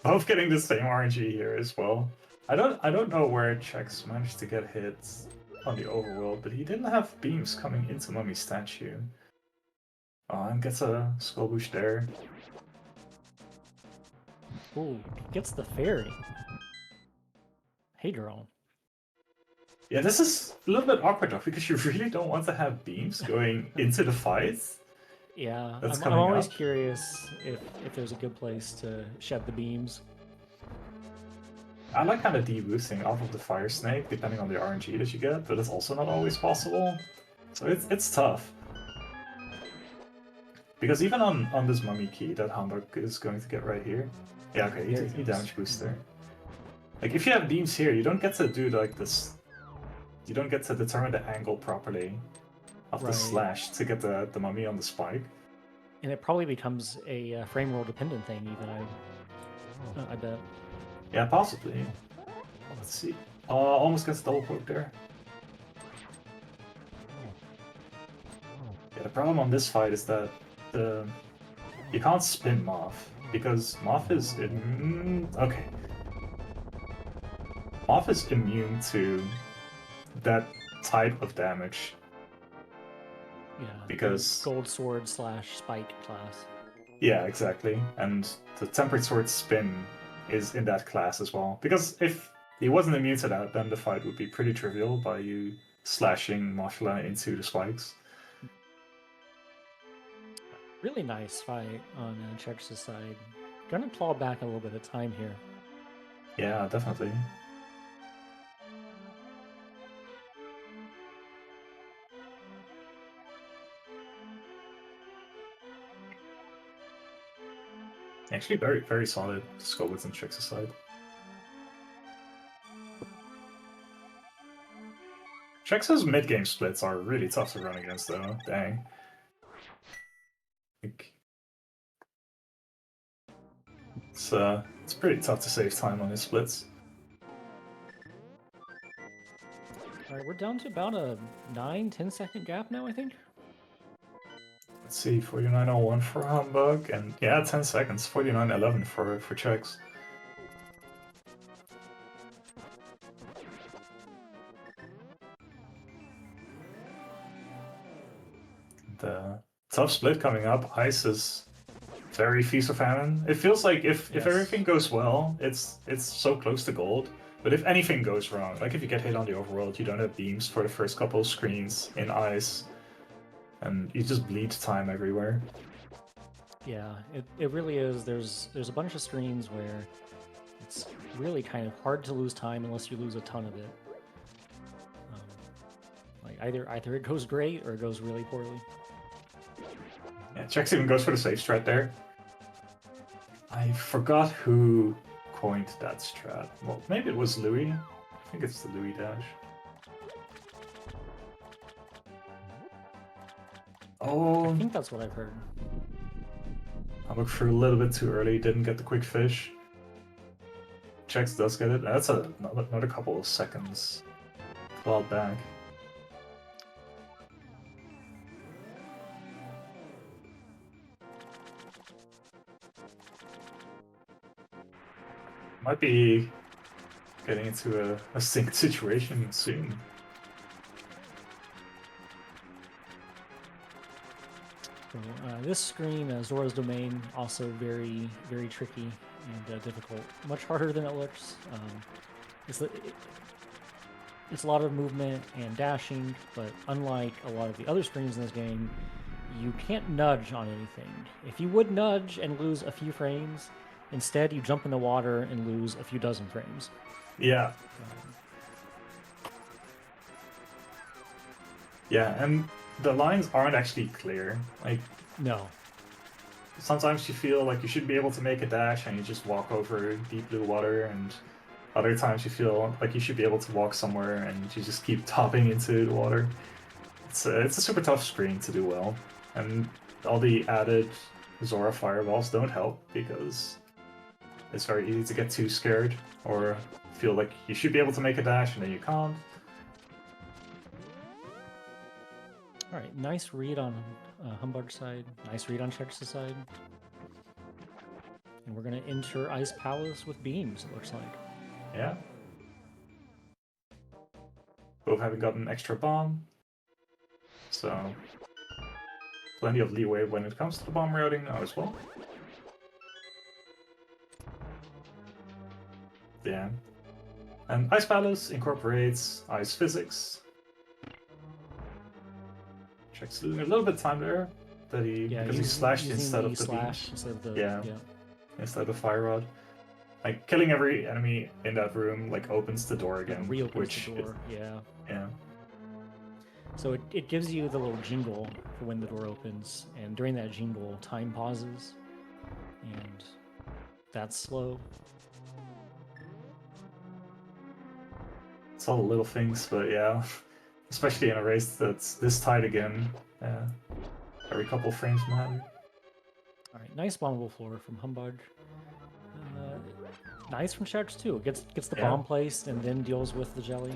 Both getting the same RNG here as well. I don't know where Chex managed to get hits on the overworld, but he didn't have beams coming into Mummy's statue. And gets a skull boost there. Ooh, gets the fairy. Hey, girl. Yeah, this is a little bit awkward though, because you really don't want to have beams going into the fight. Yeah, That's I'm always up. curious if there's a good place to shed the beams. I like kind of de-boosting off of the Fire Snake, depending on the RNG that you get, but it's also not always possible. So it's tough. Because even on this Mummy key that Humbugh is going to get right here. Yeah, okay, he damage booster. Like, if you have beams here, you don't get to do like this. You don't get to determine the angle properly of the slash to get the Mummy on the spike. And it probably becomes a frame roll dependent thing, even, I bet. Yeah, possibly. Let's see. Almost gets double poke there. Yeah, the problem on this fight is that you can't spin Moth, because Moth is okay. Moth is immune to that type of damage. Yeah, because gold sword / spike class. Yeah, exactly. And the tempered sword spin is in that class as well. Because if he wasn't immune to that, then the fight would be pretty trivial by you slashing Moshla into the spikes. Really nice fight on Chex's side. Gonna claw back a little bit of time here. Yeah, definitely. Actually, very, very solid Scoblets and Chex's side. Chex's mid-game splits are really tough to run against, though. Dang. It's pretty tough to save time on his splits. All right, we're down to about a 9-10 second gap now, I think. Let's see, 49.01 for Humbugh, and yeah, 10 seconds, 49.11 for Chex. The tough split coming up. Ice is very feast or famine. It feels like if everything goes well, it's so close to gold. But if anything goes wrong, like if you get hit on the overworld, you don't have beams for the first couple of screens in ice, and you just bleed time everywhere. Yeah, it really is. There's a bunch of screens where it's really kind of hard to lose time unless you lose a ton of it. Like either it goes great or it goes really poorly. Yeah, Chex even goes for the safe strat there. I forgot who coined that strat. Well, maybe it was Louis. I think it's the Louis dash. Oh, I think that's what I've heard. I looked through a little bit too early, didn't get the quick fish. Chex does get it. That's another couple of seconds clawed back. Might be getting into a synced situation soon. So, this screen, Zora's Domain, also very, very tricky and difficult. Much harder than it looks. It's a lot of movement and dashing, but unlike a lot of the other screens in this game, you can't nudge on anything. If you would nudge and lose a few frames, instead you jump in the water and lose a few dozen frames. Yeah. Yeah, and the lines aren't actually clear. Like, No. sometimes you feel like you should be able to make a dash and you just walk over deep blue water, and other times you feel like you should be able to walk somewhere and you just keep topping into the water. It's a super tough screen to do well, and all the added Zora fireballs don't help because it's very easy to get too scared or feel like you should be able to make a dash and then you can't. All right, nice read on Humbugh's side. Nice read on Chex's side. And we're going to enter Ice Palace with beams, it looks like. Yeah. Both haven't gotten an extra bomb, so plenty of leeway when it comes to the bomb routing now as well. Yeah. And Ice Palace incorporates ice physics. Chex losing a little bit of time there, that because he slashed instead of the slash beam. instead of the Instead of the fire rod. Like killing every enemy in that room like opens the door again. Reopens the door. Yeah. So it gives you the little jingle for when the door opens, and during that jingle, time pauses, and that's slow. It's all the little things, but yeah, especially in a race that's this tight again, every couple frames matter. All right, nice bombable floor from Humbugh. Nice from Chex too. Gets the bomb placed and then deals with the jelly.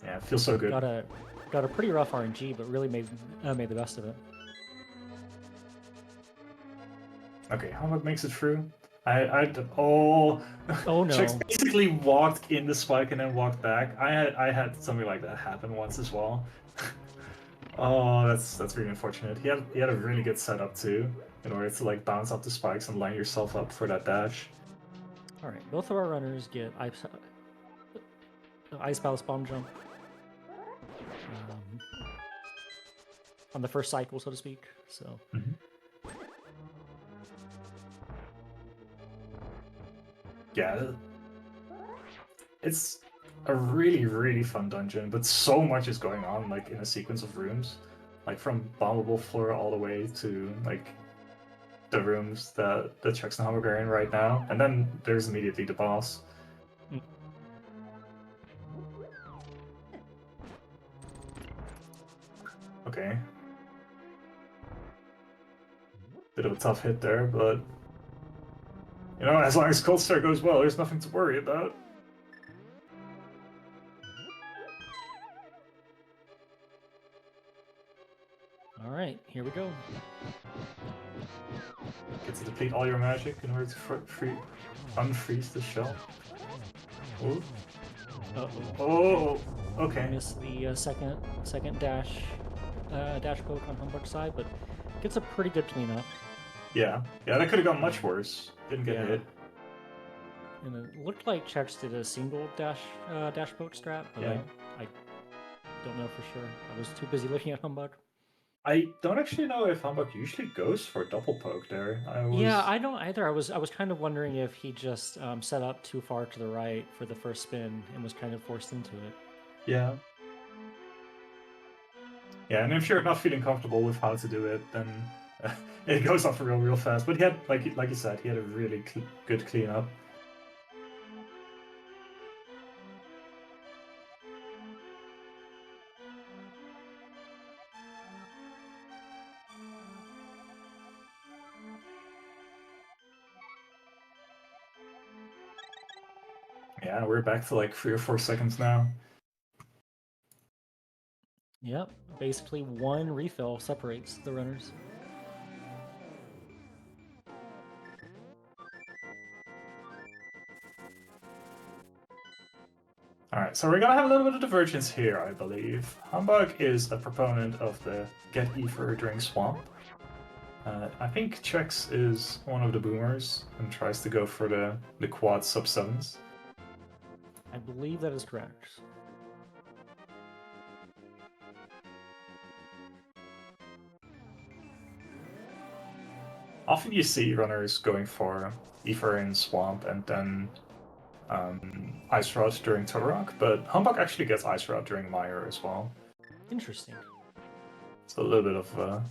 Yeah, it feels so good. Got a pretty rough RNG, but really made the best of it. Okay, Humbugh makes it through. Oh no! Chex basically walked in the spike and then walked back. I had something like that happen once as well. Oh, that's really unfortunate. He had a really good setup too, in order to like bounce up the spikes and line yourself up for that dash. All right, both of our runners get Ice Palace Bomb Jump on the first cycle, so to speak. So Yeah, it's a really fun dungeon, but so much is going on like in a sequence of rooms, like from bombable floor all the way to like the rooms that the Chex and Humbugh are in right now, and then there's immediately the boss. Okay. Bit of a tough hit there, but you know, as long as Cold Star goes well, there's nothing to worry about. all right, here we go. Get to deplete all your magic in order to unfreeze the shell. Oh, Uh-oh. okay. Missed the second dash poke on Humbugh's side, but gets a pretty good cleanup. Yeah, that could have gone much worse. Didn't get hit. And it looked like Chex did a single dash poke strat, but Yeah. I don't know for sure. I was too busy looking at Humbugh. I don't actually know if Humbugh usually goes for double poke there. Yeah, I don't either. I was kind of wondering if he just set up too far to the right for the first spin and was kind of forced into it. Yeah. Yeah, and if you're not feeling comfortable with how to do it, then it goes off real fast. But he had, like you said, he had a really good cleanup. Yeah, we're back to like 3 or 4 seconds now. Yep, basically one refill separates the runners. Alright, so we're gonna have a little bit of divergence here, I believe. Humbugh is a proponent of the get Ether during Swamp. I think Chex is one of the boomers and tries to go for the quad sub-7s. I believe that is correct. Often you see runners going for Ether in Swamp and then Ice Rod during Todorock, but Humbugh actually gets Ice Rod during Mire as well. Interesting. So a little bit of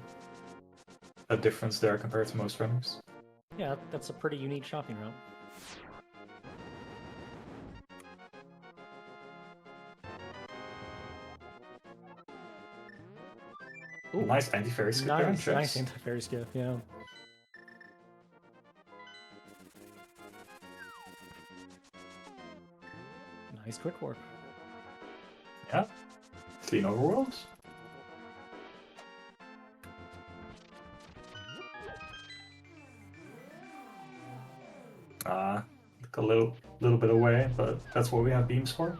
a difference there compared to most runners. Yeah, that's a pretty unique shopping route. Ooh, nice anti-fairy skip there on Chex. Nice anti-fairy skip, yeah. Nice quick warp. Yeah. Clean overworlds. Took a little bit away, but that's what we have beams for.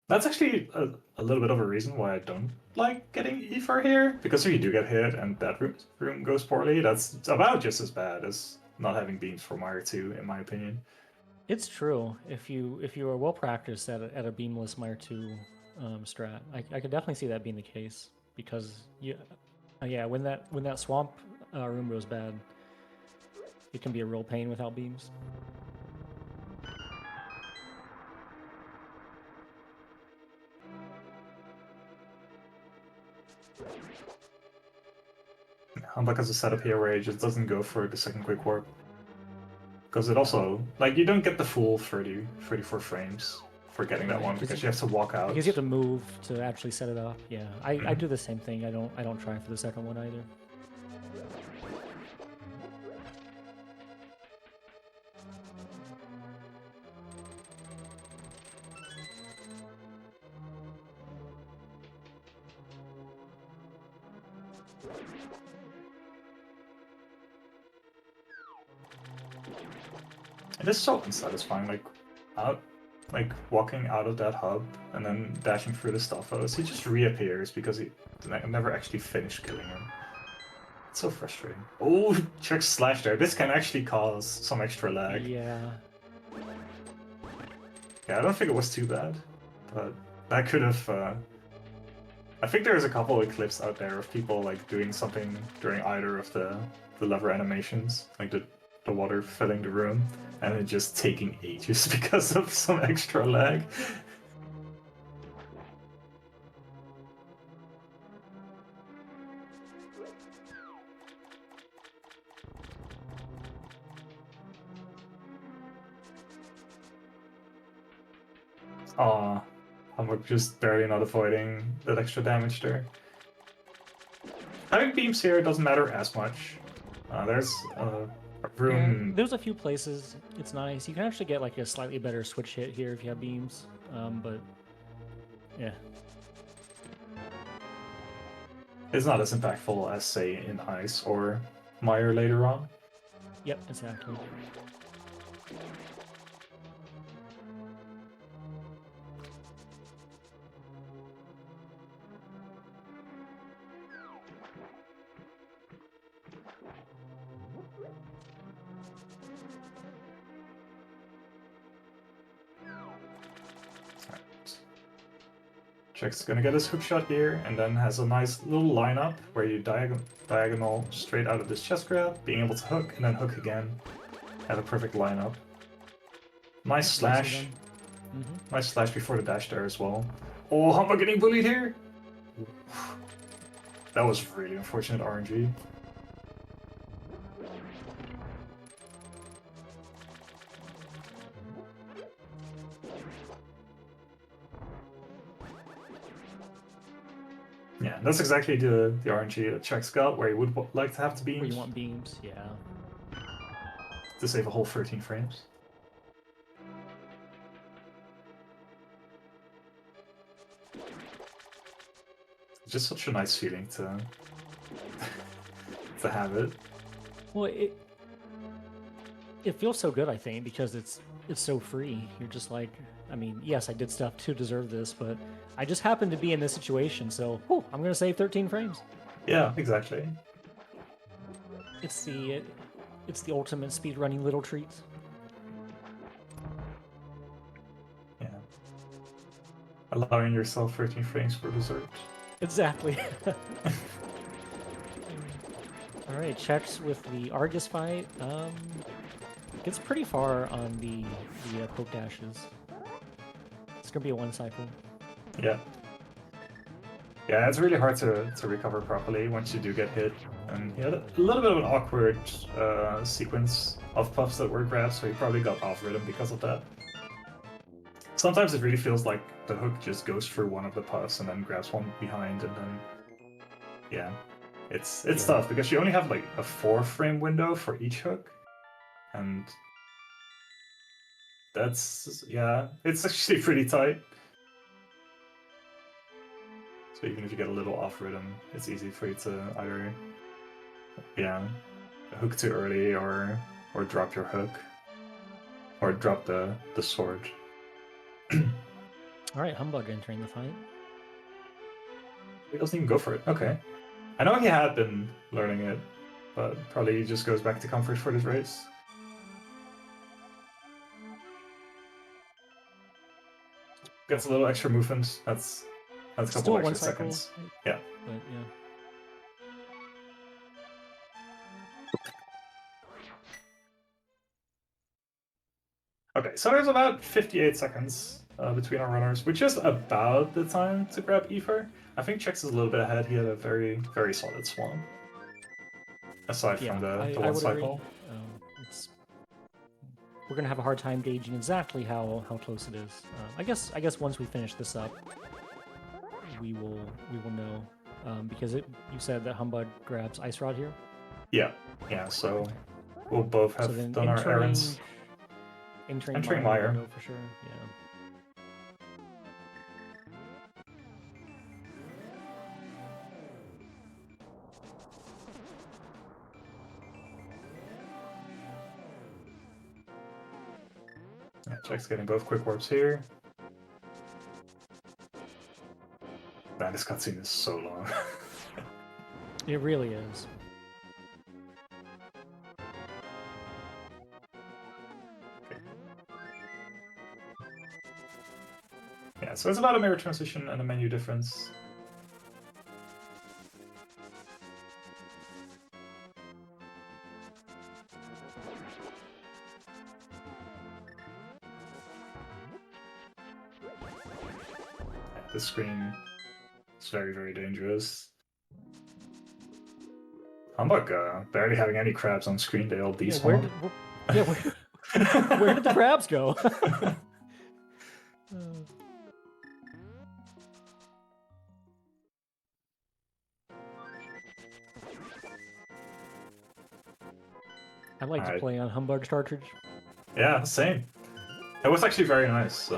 That's actually a little bit of a reason why I don't like getting Ether here, because if you do get hit and that room goes poorly, that's about just as bad as not having beams for Mire 2, in my opinion. It's true. If you are well practiced at a beamless Mire 2 strat, I could definitely see that being the case because yeah, when that swamp room goes bad, it can be a real pain without beams. Humbugh has a setup here where it just doesn't go for the second quick warp. Because it also, like, you don't get the full 34 frames for getting that one, because you have to walk out. Because you have to move to actually set it up. Yeah, I do the same thing. I don't try for the second one either. It is so unsatisfying, like, like walking out of that hub and then dashing through the Stalfos, he just reappears because he never actually finished killing him. It's so frustrating. Oh, Chex slash there. This can actually cause some extra lag. Yeah. Yeah, I don't think it was too bad, but that could have. I think there's a couple of clips out there of people like doing something during either of the lever animations, like the water filling the room, and it just taking ages because of some extra lag. Aw, Humbugh just barely not avoiding that extra damage there. Having beams here doesn't matter as much. There's a Yeah, room. there's a few places it's nice. You can actually get like a slightly better switch hit here if you have beams. But yeah. It's not as impactful as, say, in Ice or Mire later on. Yep, exactly. Check's gonna get his hook shot here, and then has a nice little lineup where you diagonal straight out of this chest grab, being able to hook, and then hook again. Have a perfect lineup. Nice slash. Nice slash before the dash there as well. Oh, Humbugh getting bullied here! That was really unfortunate RNG. Yeah, that's exactly the RNG that Chex got, where you would like to have the beams. Where you want beams, yeah. To save a whole 13 frames. It's just such a nice feeling to to have it. Well, it feels so good, I think, because it's so free. You're just like, I mean, yes, I did stuff to deserve this, but I just happened to be in this situation, so whew, I'm gonna save 13 frames. Yeah, exactly. It's the ultimate speedrunning little treats. Yeah. Allowing yourself 13 frames for dessert. Exactly. All right, checks with the Argus fight. Gets pretty far on the poke dashes. It's gonna be a one cycle. Yeah. Yeah, it's really hard to recover properly once you do get hit. And he had a little bit of an awkward sequence of puffs that were grabs, so he probably got off rhythm because of that. Sometimes it really feels like the hook just goes through one of the puffs and then grabs one behind, and then yeah, it's tough because you only have like a 4-frame window for each hook, and that's it's actually pretty tight. So even if you get a little off rhythm, it's easy for you to either hook too early or drop your hook or drop the sword. All right, Humbugh entering the fight. He doesn't even go for it. Okay. I know he had been learning it, but probably he just goes back to comfort for this race. Gets a little extra movement. That's a couple Still extra one cycle, seconds. Yeah. But yeah. Okay, so there's about 58 seconds between our runners, which is about the time to grab Ether. I think Chex is a little bit ahead. He had a very, very solid swan. Aside from the I one would cycle. agree. We're gonna have a hard time gauging exactly how close it is. I guess once we finish this up, we will know. Because you said that Humbugh grabs Ice Rod here. Yeah, so we'll both have done our errands. Entering Mire. for sure. Yeah. Yeah, Chex getting both quick warps here. Man, this cutscene is so long. It really is. Yeah, so it's about a mirror transition and a menu difference. Yeah, this screen is very, very dangerous. Humbugh, barely having any crabs on screen, they all Yeah, despawn. where did the crabs go? I like to play on Humbug's cartridge. Yeah, same. It was actually very nice.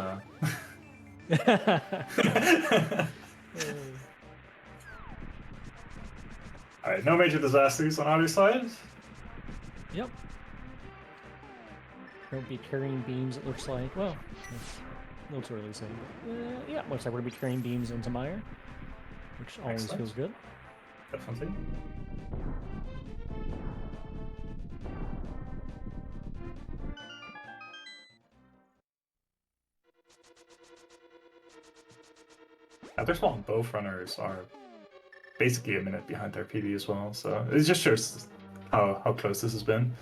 Alright, no major disasters on either side. Yep. Don't be carrying beams, it looks like. Well, it's a little too early to say. But, yeah, looks like we're going to be carrying beams into Mire, which always Excellent. feels good. Definitely. At this point, both runners are basically a minute behind their PB as well, so it just shows how close this has been.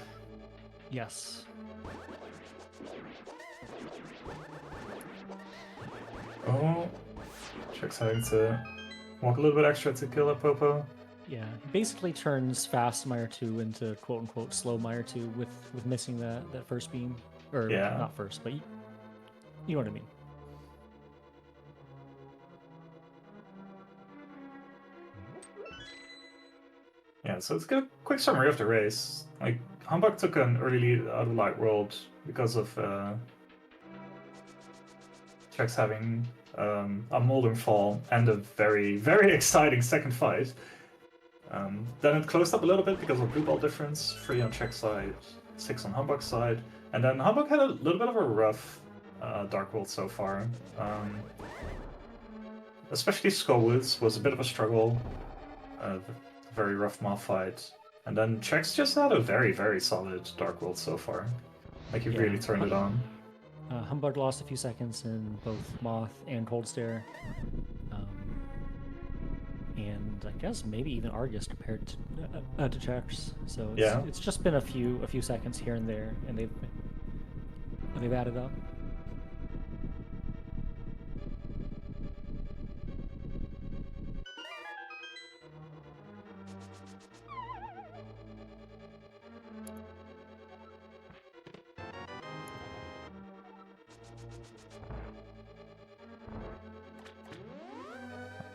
Yes. Oh, Chex having to walk a little bit extra to kill a Popo. Yeah, he basically turns fast Mire 2 into quote-unquote slow Mire 2 with missing that first beam. Or, Yeah. not first, but you know what I mean. Yeah, so let's get a quick summary of the race. Like, Humbugh took an early lead out of Light World because of Chex having a Molten Fall and a very, very exciting second fight. Then it closed up a little bit because of blue ball difference, 3 on Chex side, 6 on Humbugh's side. And then Humbugh had a little bit of a rough Dark World so far. Especially Skullwoods was a bit of a struggle. Very rough moth fight. And then Chex just had a very, very solid Dark World so far. Like, he really turned it on. Humbugh lost a few seconds in both Moth and Cold Stare. And I guess maybe even Argus compared to Chex. So it's just been a few seconds here and there, and they've added up.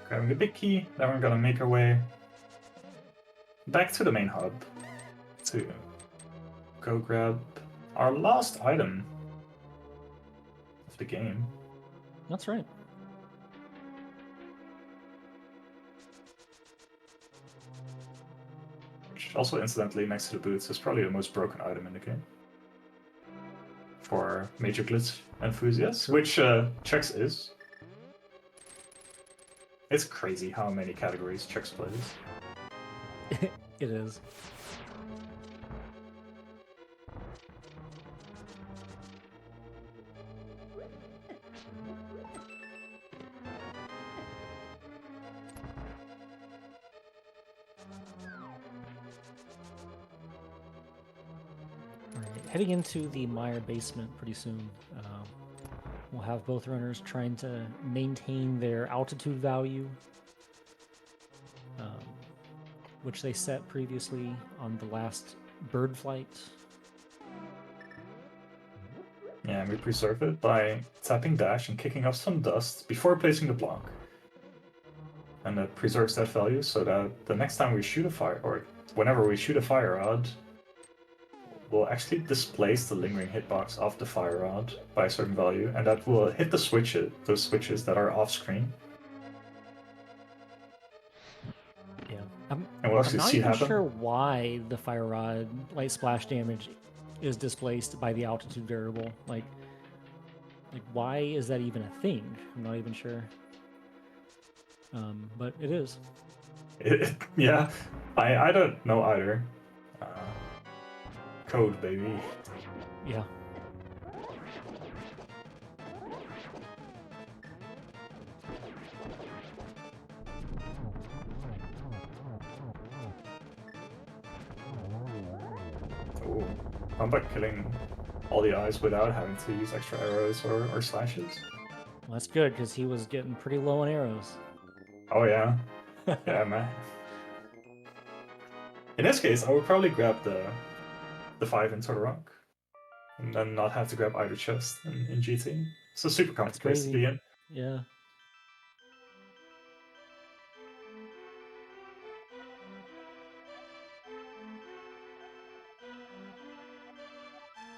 Grabbing the big key, then we're gonna make our way back to the main hub to go grab our last item of the game. That's right. Which also, incidentally, next to the boots, is probably the most broken item in the game. For major glitch enthusiasts, which Chex is. It's crazy how many categories Chex plays. It is. Heading into the Mire basement pretty soon. We'll have both runners trying to maintain their altitude value, which they set previously on the last bird flight. Yeah, and we preserve it by tapping dash and kicking up some dust before placing the block. And that preserves that value so that the next time we shoot a fire, or whenever we shoot a fire rod, will actually displace the lingering hitbox of the fire rod by a certain value, and that will hit the switches, those switches that are off screen. Yeah, and we'll actually I'm not see even happen. sure why the fire rod light splash damage is displaced by the altitude variable. Like, Like, why is that even a thing? I'm not even sure. But it is. Yeah, I don't know either. Code, baby. Yeah. Oh, I'm about killing all the eyes without having to use extra arrows or slashes. Well, that's good because he was getting pretty low on arrows. Oh yeah, yeah, man. In this case, I would probably grab the 5 into the rock, and then not have to grab either chest in GT. It's a super That's comfy place to crazy. be in. Yeah.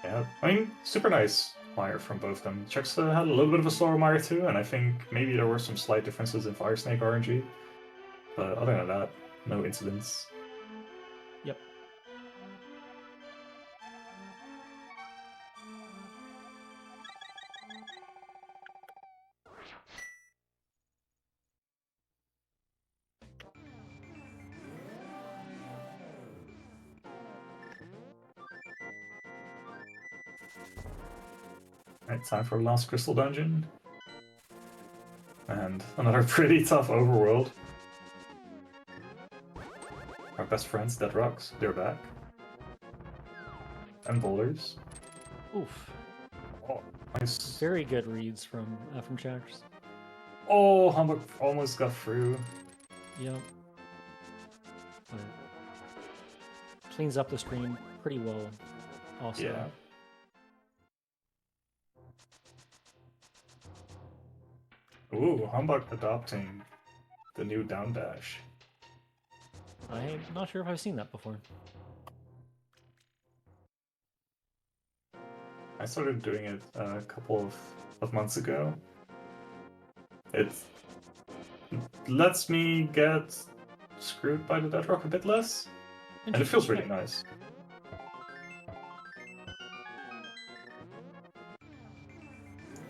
Yeah, I mean, super nice Mire from both of them. Chex had a little bit of a slower Mire too, and I think maybe there were some slight differences in Fire Snake RNG. But other than that, no incidents. Yep. Right, time for the last crystal dungeon. And another pretty tough overworld. Our best friends, Dead Rocks, they're back. And boulders. Oof. Oh, nice. Very good reads from Chex. Oh, Humbugh almost got through. Yep. But cleans up the screen pretty well. Also. Yeah. Ooh, Humbugh adopting the new down dash. I'm not sure if I've seen that before. I started doing it a couple of months ago. It lets me get screwed by the dead rock a bit less, and it feels really nice.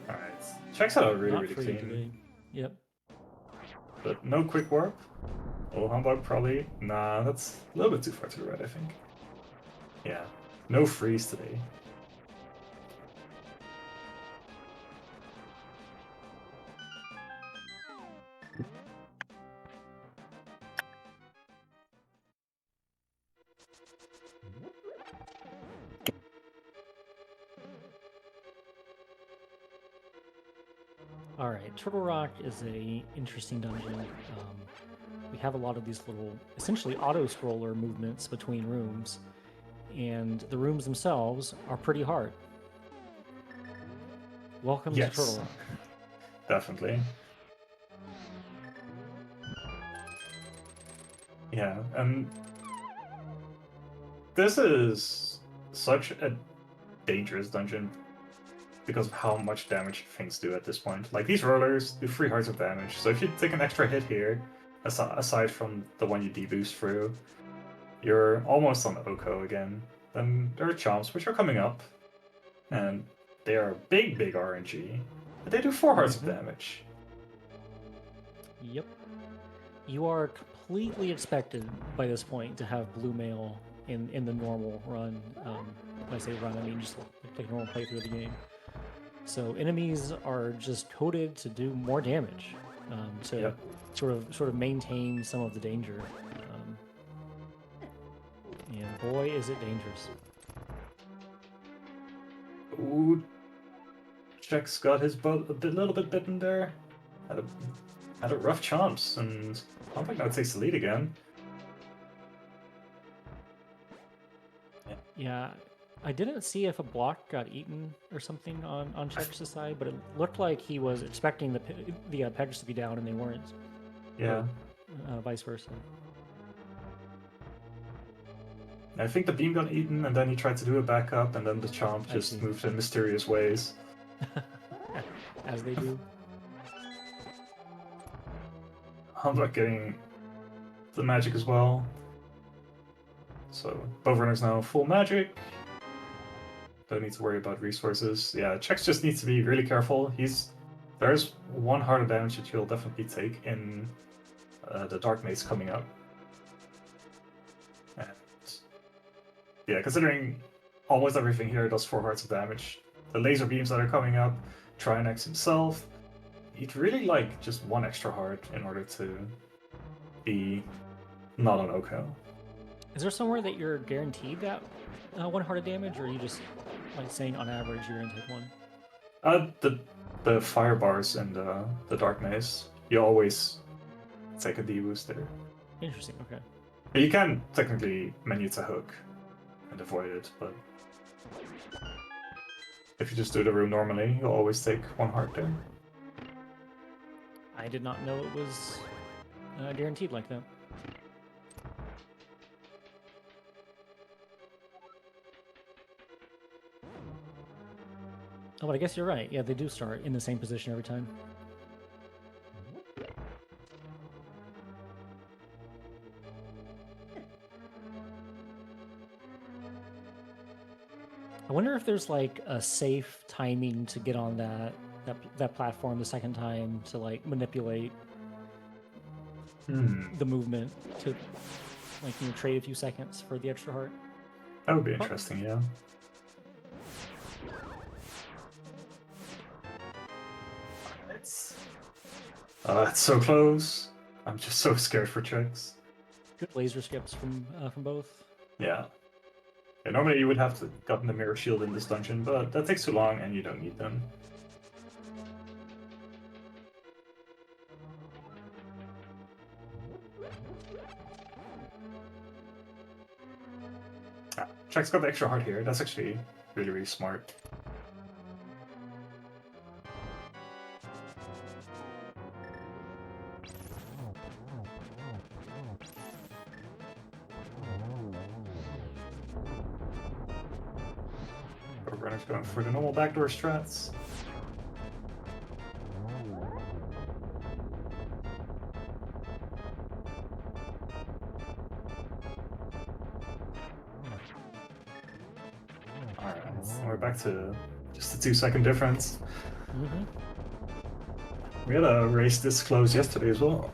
Alright, checks out really, Not really free clean. today. Yep. But no quick warp. Oh, Humbugh probably. Nah, that's a little bit too far to the right, I think. Yeah, no freeze today. All right, Turtle Rock is a interesting dungeon. We have a lot of these little, essentially auto-scroller movements between rooms, and the rooms themselves are pretty hard. Welcome to Turtle Rock. Definitely. Yeah, and this is such a dangerous dungeon because of how much damage things do at this point. Like, these rollers do 3 hearts of damage, so if you take an extra hit here, aside from the one you deboost through, you're almost on Oko again. Then there are Chomps, which are coming up, and they are big, big RNG, but they do 4 hearts of damage. Yep. You are completely expected by this point to have blue mail in the normal run. When I say run, I mean just like normal playthrough of the game. So enemies are just coded to do more damage, to sort of maintain some of the danger. And boy, is it dangerous. Ooh, Chex got his butt a little bit bitten there. Had a rough chance, and Humbugh now takes the lead again. Yeah, I didn't see if a block got eaten or something on Chex's side, but it looked like he was expecting the Pegasus to be down, and they weren't. Yeah. Or, vice versa. I think the beam got eaten, and then he tried to do a backup, and then the Chomp just moved in mysterious ways. As they do. Humbugh getting the magic as well. So, both runners now full magic. don't need to worry about resources. Yeah, Chex just needs to be really careful. There's one heart of damage that he'll definitely take in the Dark Maze coming up. And yeah, considering almost everything here does 4 hearts of damage, the laser beams that are coming up, Trinex himself, he'd really like just 1 extra heart in order to be not on Oko. Is there somewhere that you're guaranteed that 1 heart of damage, or are you just like saying on average you're gonna take 1? The fire bars and the Dark Maze, you always take a D-boost there. Interesting, okay. You can technically menu to hook and avoid it, but if you just do the room normally, you'll always take 1 heart there. I did not know it was guaranteed like that. Oh, but I guess you're right. Yeah, they do start in the same position every time. I wonder if there's like a safe timing to get on that platform the second time to like manipulate the movement to like trade a few seconds for the extra heart. That would be interesting, yeah. It's so close. I'm just so scared for Chex. Good laser skips from both. Yeah. Normally you would have to gotten the mirror shield in this dungeon, but that takes too long and you don't need them. Chex got the extra heart here. That's actually really, really smart. Runner's going for the normal backdoor strats. Alright, we're back to just a 2-second difference. We had a race this close yesterday as well.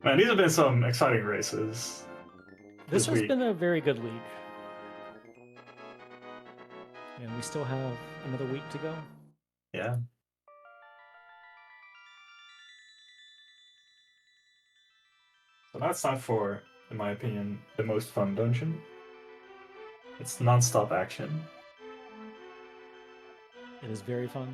Man, these have been some exciting races. This has been a very good league. And we still have another week to go. Yeah. So now it's time for, in my opinion, the most fun dungeon. It's non-stop action. It is very fun.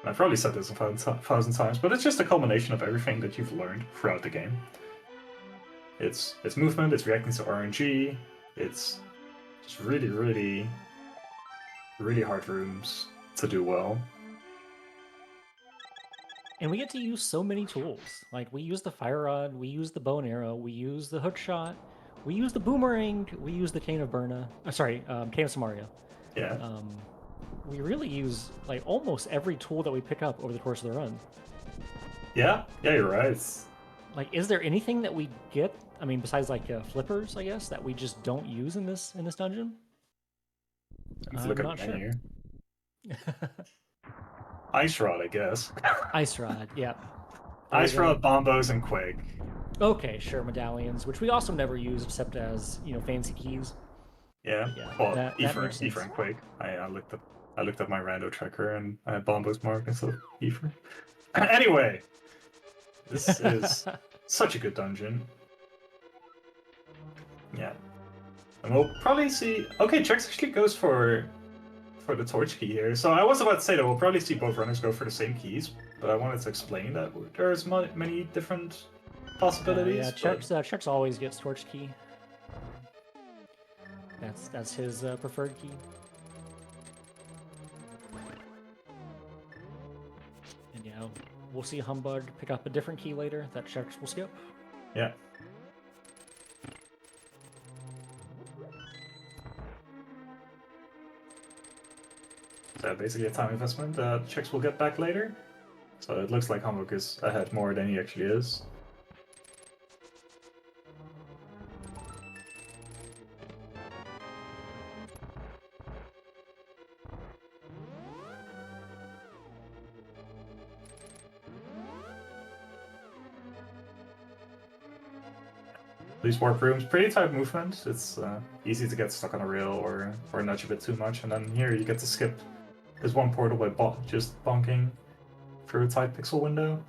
I've probably said this 1,000 times, but it's just a culmination of everything that you've learned throughout the game. It's movement, it's reacting to RNG, it's just really, really, really hard rooms to do well. And we get to use so many tools. Like, we use the fire rod, we use the bow and arrow, we use the hook shot, we use the boomerang, we use the cane of Berna. Cane of Samaria. Yeah. We really use like almost every tool that we pick up over the course of the run. Yeah, you're right. Like, is there anything that we get? I mean, besides like flippers, I guess, that we just don't use in this dungeon? Let's look at the menu. Ice Rod, I guess. Ice Rod, yeah. Ice Rod, Bombos, and Quake. Okay, sure, medallions, which we also never use except as, fancy keys. Yeah, well, Ether and Quake. I looked up my rando tracker and I had Bombos marked instead of Ether. Anyway, this is such a good dungeon. Yeah. And we'll probably see... Okay, Chex actually goes for the torch key here. So I was about to say that we'll probably see both runners go for the same keys, but I wanted to explain that there's many different possibilities. Chex always gets torch key. That's his preferred key. And yeah, we'll see Humbugh pick up a different key later that Chex will skip. Yeah. So basically a time investment that Chex will get back later. So it looks like Humbugh is ahead more than he actually is. These warp rooms, pretty tight movement. It's easy to get stuck on a rail or nudge a bit too much, and then here you get to skip this one portal by just bonking through a tight pixel window.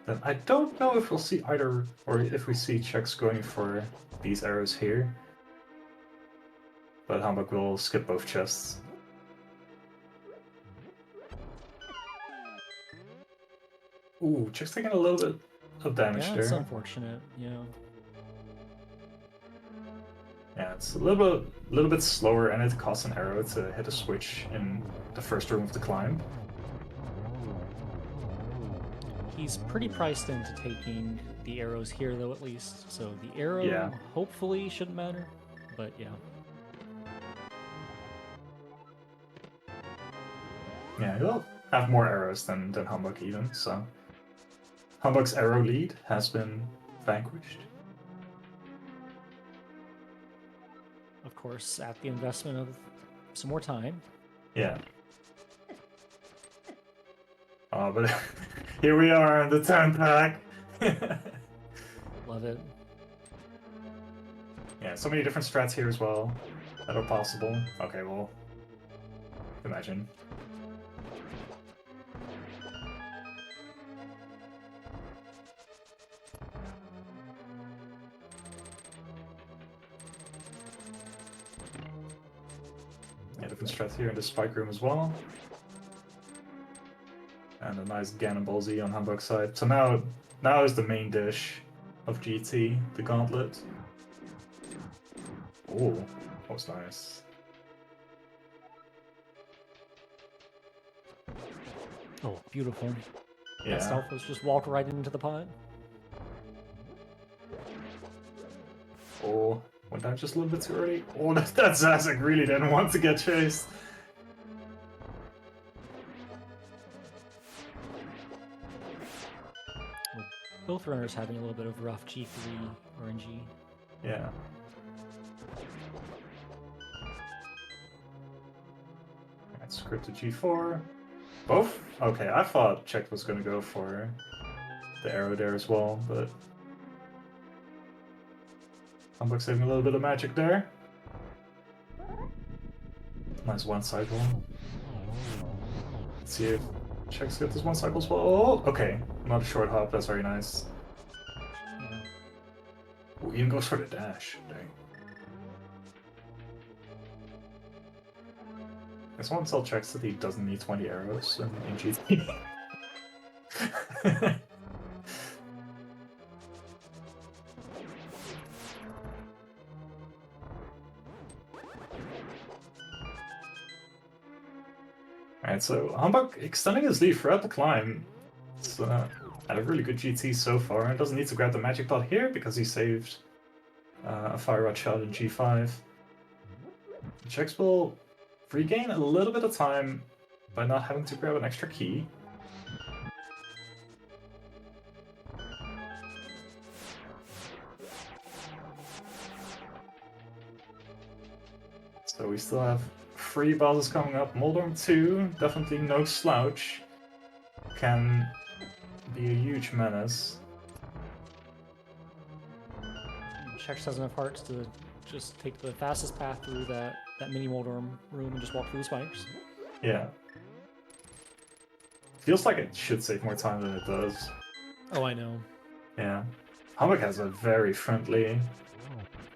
Then I don't know if we'll see either, or if we see Chex going for these arrows here. But Humbugh will skip both chests. Ooh, Chex taking a little bit of damage Yeah, there. it's unfortunate. Yeah. Yeah, it's a little bit slower, and it costs an arrow to hit a switch in the first room of the climb. He's pretty priced into taking the arrows here, though, at least. So the arrow Yeah. hopefully shouldn't matter, but yeah. Yeah, he'll have more arrows than Humbugh even, so... Humbugh's arrow lead has been vanquished. Of course, at the investment of some more time. Yeah. Oh, but here we are in the 10 pack. Love it. Yeah, so many different strats here as well that are possible. Okay, well, imagine. Yeah, different strats here in the spike room as well. And a nice Ganon Ball Z on Humbugh's side. So now is the main dish of GT, the gauntlet. Oh, that was nice. Oh, beautiful. Yeah. That stealth was just walk right into the pot. Oh, went down just a little bit too early. Oh, that Zazek really didn't want to get chased. Well, both runners having a little bit of rough G3 RNG. Yeah. Alright, scripted G4. Both? Okay, I thought Chex was gonna go for the arrow there as well, but Humbugh saving a little bit of magic there. Nice one cycle. Let's see if Chex gets this one cycle as well. Oh, okay. Not a short hop, that's very nice. Yeah. Ooh, even goes for the dash. Dang. I just want to tell Chex that he doesn't need 20 arrows in GT. Alright, so Humbugh extending his lead throughout the climb. It's had a really good GT so far, and doesn't need to grab the magic dot here because he saved a fire rod shot in G5. Chex will regain a little bit of time by not having to grab an extra key. So we still have 3 bosses coming up. Moldorm 2, definitely no slouch. Can be a huge menace. Chex has enough hearts to just take the fastest path through that mini Moldorm room and just walk through the spikes. Yeah. Feels like it should save more time than it does. Oh, I know. Yeah. Humbugh has a very friendly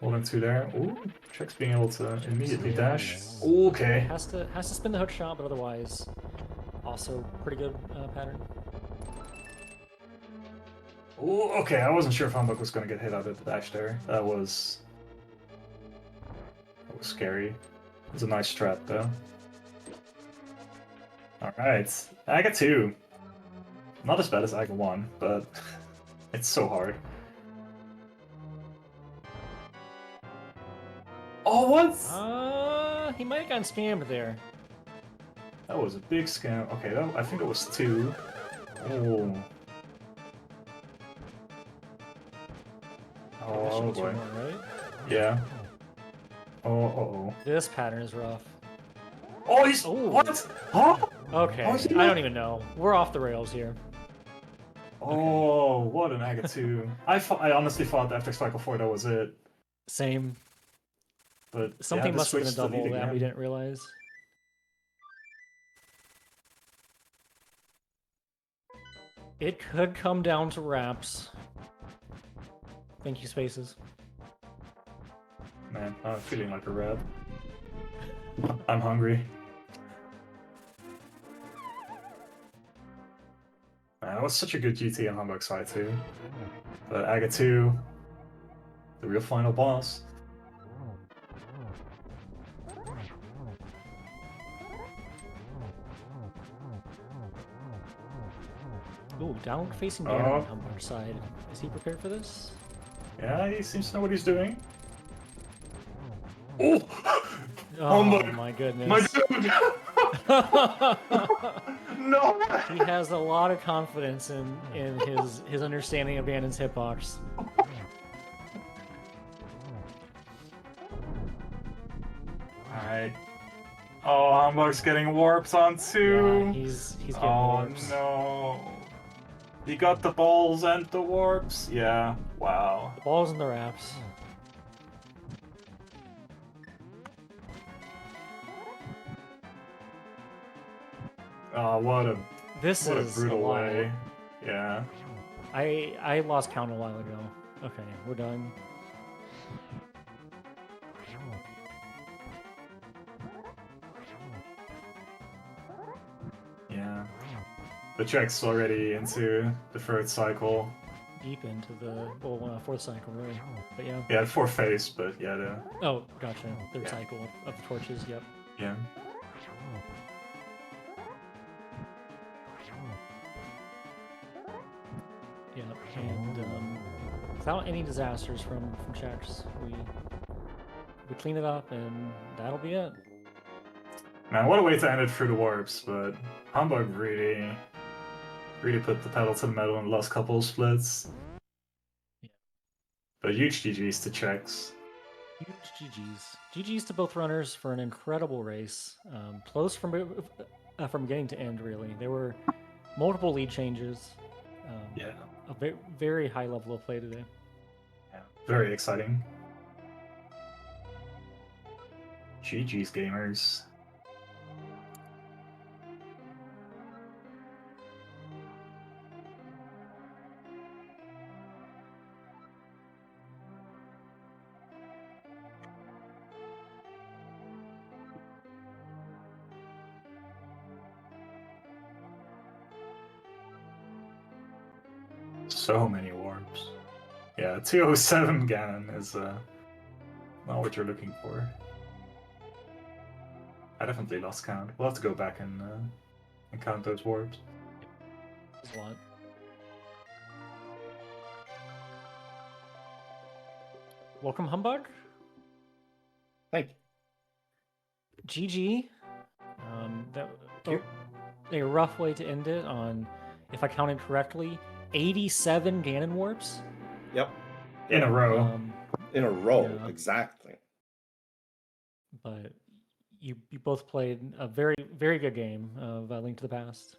Moldorm 2 there. Ooh, Chex being able to immediately dash. Ooh, okay. Has to spin the hook shot, but otherwise, also pretty good pattern. Ooh, okay, I wasn't sure if Humbugh was going to get hit out of the dash there. That was scary. It was a nice strat, though. Alright, Aga 2. Not as bad as Aga 1, but it's so hard. Oh, what? He might have gotten scammed there. That was a big scam. Okay, I think that was 2. Oh. Okay, this should Oh be 2 boy. more, right? Yeah. Oh, uh-oh. This pattern is rough. Oh, he's... Ooh. What? Huh? Okay, Oh, he I don't even know. We're off the rails here. Oh, what an Aga 2. I honestly thought after Cycle 4 that was it. Same. But Something yeah, the must have been a switch to lead double that we again. didn't realize. It could come down to wraps. Thank you, Spaces. Man, I'm feeling like a rat. I'm hungry. Man, that was such a good GT on Humbugh side too. But Aga 2, the real final boss. Ooh, downward facing Ganon on Humbugh's side. Is he prepared for this? Yeah, he seems to know what he's doing. Oh! Oh Humbugh! my goodness. My dude! No! He has a lot of confidence in his understanding of Ganon's hitbox. Alright. Oh, Humbugh's getting warped on 2. Yeah, he's getting Oh warps. no. He got the balls and the warps? Yeah, wow. The balls and the wraps. Oh, what a This what a is brutal a lot. way. Yeah. I lost count a while ago. Okay, we're done. Yeah. The Chex already into the third cycle. Deep into the fourth cycle, really. But yeah. Yeah, fourth phase, but yeah, Oh, gotcha. Third Yeah. cycle of the torches. Yep. yeah. Yep. And without any disasters from Chex, we clean it up, and that'll be it. Man, what a way to end it through the warps, but Humbugh really put the pedal to the metal in the last couple of splits. Yeah. But huge GG's to Chex. Huge GGs. GGs to both runners for an incredible race. Close from beginning to end, really. There were multiple lead changes. Yeah. A very high level of play today. Yeah. Very exciting. GG's gamers. So many warps. Yeah, 207 Ganon is not what you're looking for. I definitely lost count. We'll have to go back and count those warps. There's a lot. Welcome, Humbugh. Thank you. GG. That a rough way to end it on, if I counted correctly, 87 Ganon warps. Yep. In a row. In a row, yeah. exactly. But you both played a very good game of Link to the Past.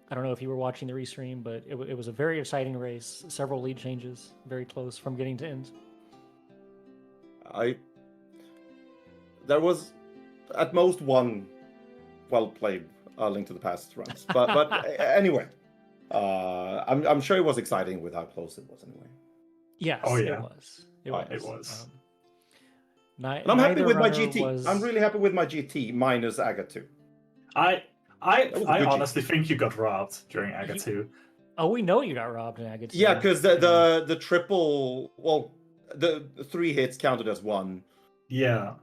I don't know if you were watching the restream, but it was a very exciting race. Several lead changes, very close from getting to end. There was at most one well-played Link to the Past runs, but anyway, I'm sure it was exciting with how close it was anyway. Yes, Oh, yeah. it was. It was. And I'm happy with my runner GT. I'm really happy with my GT minus Aga 2. I was a good honestly think you got robbed during Aga 2. Oh, we know you got robbed in Aga 2. Yeah, because the triple, well, the 3 hits counted as 1. Yeah.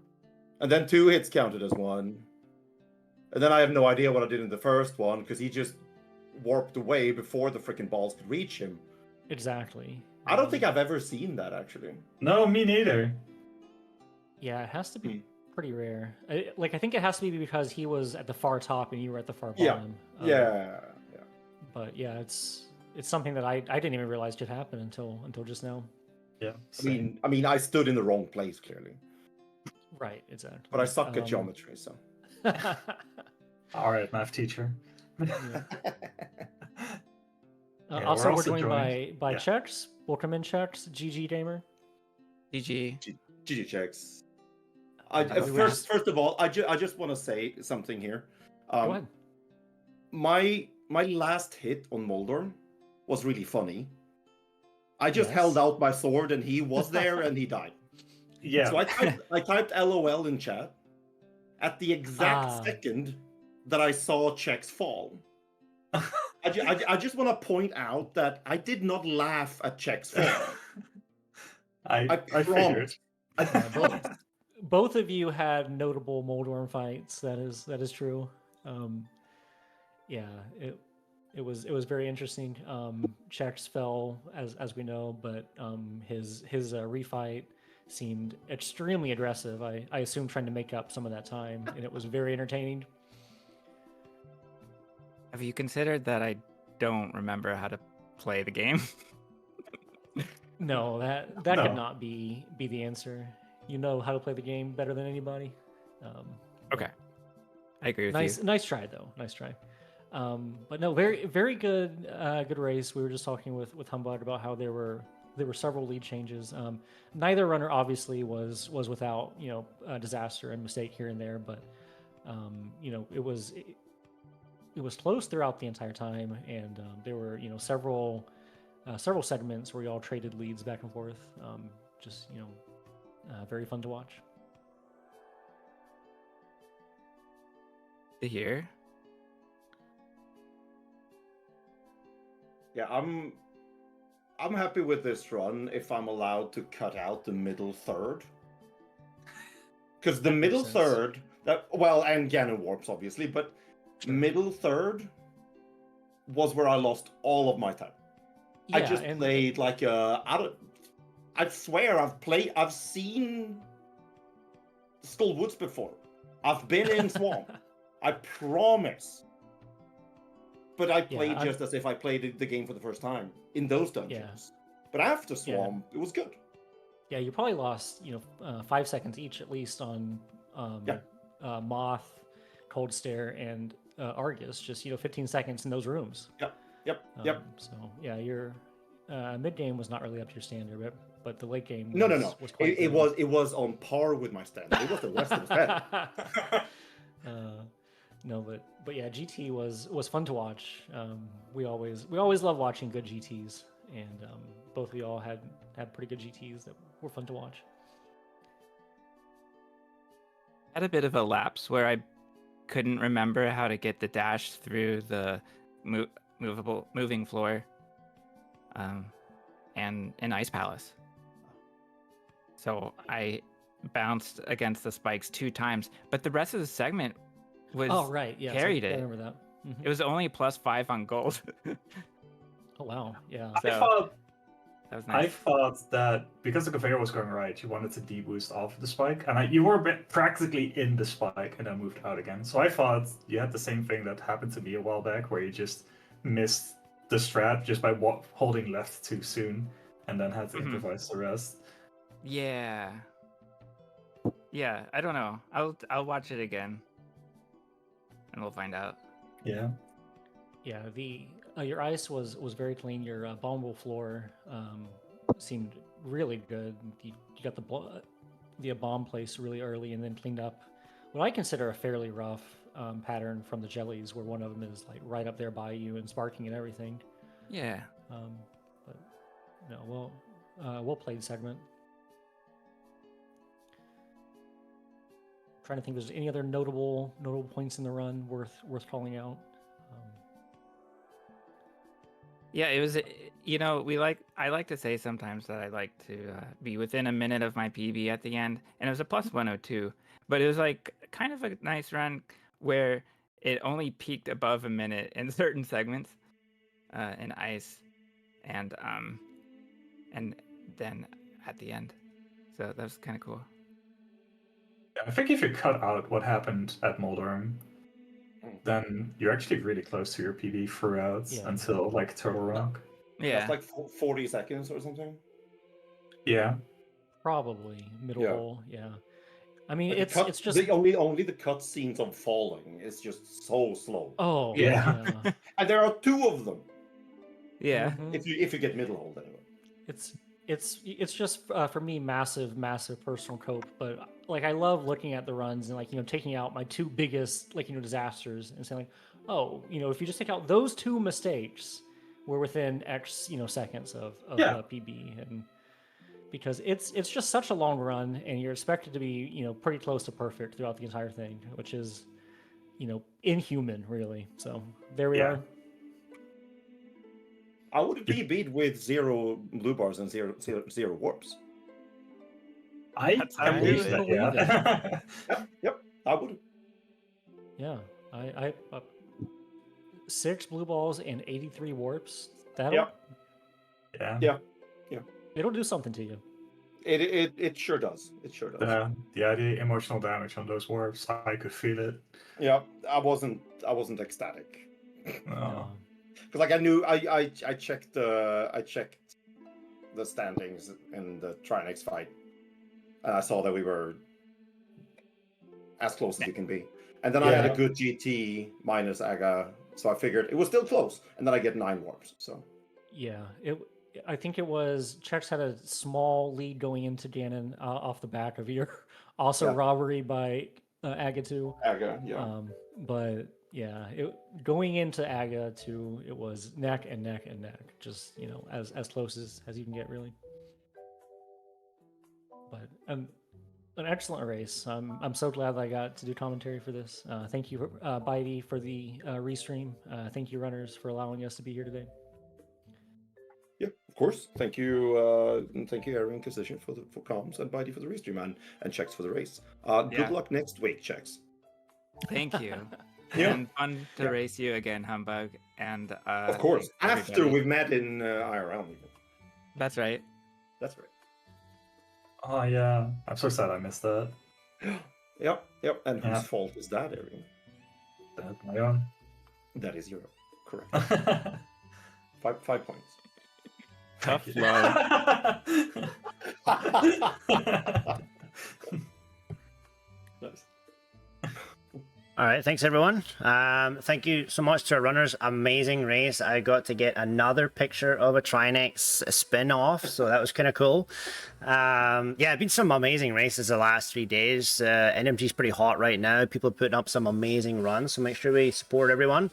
And then 2 hits counted as 1. And then I have no idea what I did in the first one, because he just warped away before the freaking balls could reach him. Exactly. I don't think I've ever seen that, actually. No, me neither. Yeah, it has to be pretty rare. I think it has to be because he was at the far top and you were at the far Yeah. bottom. Yeah. But yeah, it's something that I didn't even realize could happen until just now. Yeah. I mean, I stood in the wrong place clearly, Right, exactly. but I suck at geometry, so. All right, math teacher. Yeah, Also, we're we're also joined joined- by yeah. Chex. Welcome in, Chex. GG Gamer. GG. GG checks. First of all, I just want to say something here. Go ahead. My last hit on Moldorm was really funny. I just Yes. held out my sword and he was there and he died. Yeah. So I typed LOL in chat at the exact second that I saw Chex fall. I just want to point out that I did not laugh at Chex fall. I figured. Both of you had notable Moldorm fights. That is true. Yeah, it was very interesting. Chex fell as we know, but his refight seemed extremely aggressive. I assume trying to make up some of that time, and it was very entertaining. Have you considered that I don't remember how to play the game? No, that No. could not be the answer. You know how to play the game better than anybody. Okay. I agree with you. Nice try though. Nice try. But no, very good good race. We were just talking with Humbugh about how there were several lead changes. Neither runner obviously was without a disaster and mistake here and there, but it was close throughout the entire time, and there were several segments where we all traded leads back and forth. Just very fun to watch. To hear. Yeah, I'm happy with this run if I'm allowed to cut out the middle third. Because the middle sense. third, and Ganon Warps obviously, but middle third was where I lost all of my time. Yeah, I just played like I swear I've seen Skull Woods before. I've been in Swamp. I promise. But I played just as if I played the game for the first time in those dungeons. But after Swamp, it was good. Yeah, you probably lost 5 seconds each at least on Moth, Cold Stare, and Argus. Just 15 seconds in those rooms. Yep. So yeah, your mid game was not really up to your standard, but the late game No. was quite It good. was on par with my standard. It was the rest of the better. No, but yeah, GT was fun to watch. We always love watching good GTs, and both of y'all had pretty good GTs that were fun to watch. I had a bit of a lapse where I couldn't remember how to get the dash through the moving floor, and in Ice Palace. So I bounced against the spikes 2 times, but the rest of the segment was carried it. I remember that. Mm-hmm. It was only +5 on gold. Oh wow, yeah. So that was nice. I thought that because the conveyor was going right, you wanted to deboost off the spike, and you were practically in the spike and then moved out again. So I thought you had the same thing that happened to me a while back, where you just missed the strat just by holding left too soon, and then had to improvise the rest. Yeah, I don't know. I'll watch it again, and we'll find out. Yeah. The your ice was very clean. Your bombable floor seemed really good. You got the bomb place really early, and then cleaned up what I consider a fairly rough pattern from the jellies, where one of them is like right up there by you and sparking and everything. Yeah. But no, well played segment. Trying to think if there's any other notable points in the run worth calling out. Yeah, it was. I like to say sometimes that I like to be within a minute of my PB at the end, and it was a +102. But it was like kind of a nice run where it only peaked above a minute in certain segments in ice, and then at the end. So that was kind of cool. I think if you cut out what happened at Moldorm, Mm. then you're actually really close to your PB throughout Yeah. until like Turtle Rock. Yeah. That's like 40 seconds or something. Yeah. Probably middle Yeah. hole. Yeah. I mean, Like the it's just the only the cut scenes of falling is just so slow. oh Yeah. yeah. And there are 2 of them. Yeah. Mhm. If you get middle hold anyway. It's just for me massive personal cope, but like I love looking at the runs and like taking out my 2 biggest like disasters and saying like, oh, if you just take out those 2 mistakes, we're within X seconds of Yeah. PB. And because it's just such a long run and you're expected to be pretty close to perfect throughout the entire thing, which is inhuman really. So there we Yeah. are. I would be beat with 0 blue bars and zero warps. I I believe that, believe yeah. Yep, I would. Yeah, I 6 blue balls and 83 warps. That'll Yep. Yeah. Yeah. it'll do something to you. It sure does. It sure does. The emotional damage on those warps, I could feel it. Yeah, I wasn't ecstatic. No. Because like I knew I checked the standings in the Trinex fight, and I saw that we were as close as you can be. And then I had a Yeah. good GT minus Aga, so I figured it was still close. And then I get 9 warps. So Yeah, I think it was Chex had a small lead going into Ganon off the back of your also Yeah. robbery by Agatu. Aga, yeah. But yeah, going into Aga 2, it was neck and neck and neck, just as close as you can get really. But an excellent race. I'm so glad that I got to do commentary for this. Thank you, Bitey, for the restream. Thank you, runners, for allowing us to be here today. Yeah, of course. Thank you, Aaron Inquisition for comms and Bitey for the restream and Chex for the race. Good Yeah. luck next week, Chex. Thank you. Yeah. And fun to Yeah. race you again, Humbug. And Of course. thanks, After everybody. we've met in IRL. Even. That's right. That's right. Oh yeah. I'm so sad I missed that. Yep. And Yeah. whose fault is that, Aaron? That's my own. That is your correct. Thank 5 points. Tough you. love. Nice. All right, thanks everyone. Thank you so much to our runners. Amazing race. I got to get another picture of a Trinex spin-off, so that was kind of cool. Yeah, been some amazing races the last 3 days. NMG's pretty hot right now. People are putting up some amazing runs, so make sure we support everyone.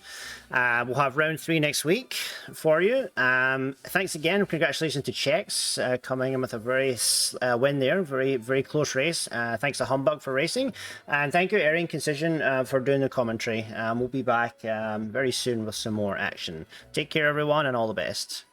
We'll have round 3 next week for you. Thanks again. Congratulations to Chex coming in with a very win there. Very, very close race. Thanks to Humbugh for racing. And thank you, Erin Concision, for doing the commentary. We'll be back very soon with some more action. Take care, everyone, and all the best.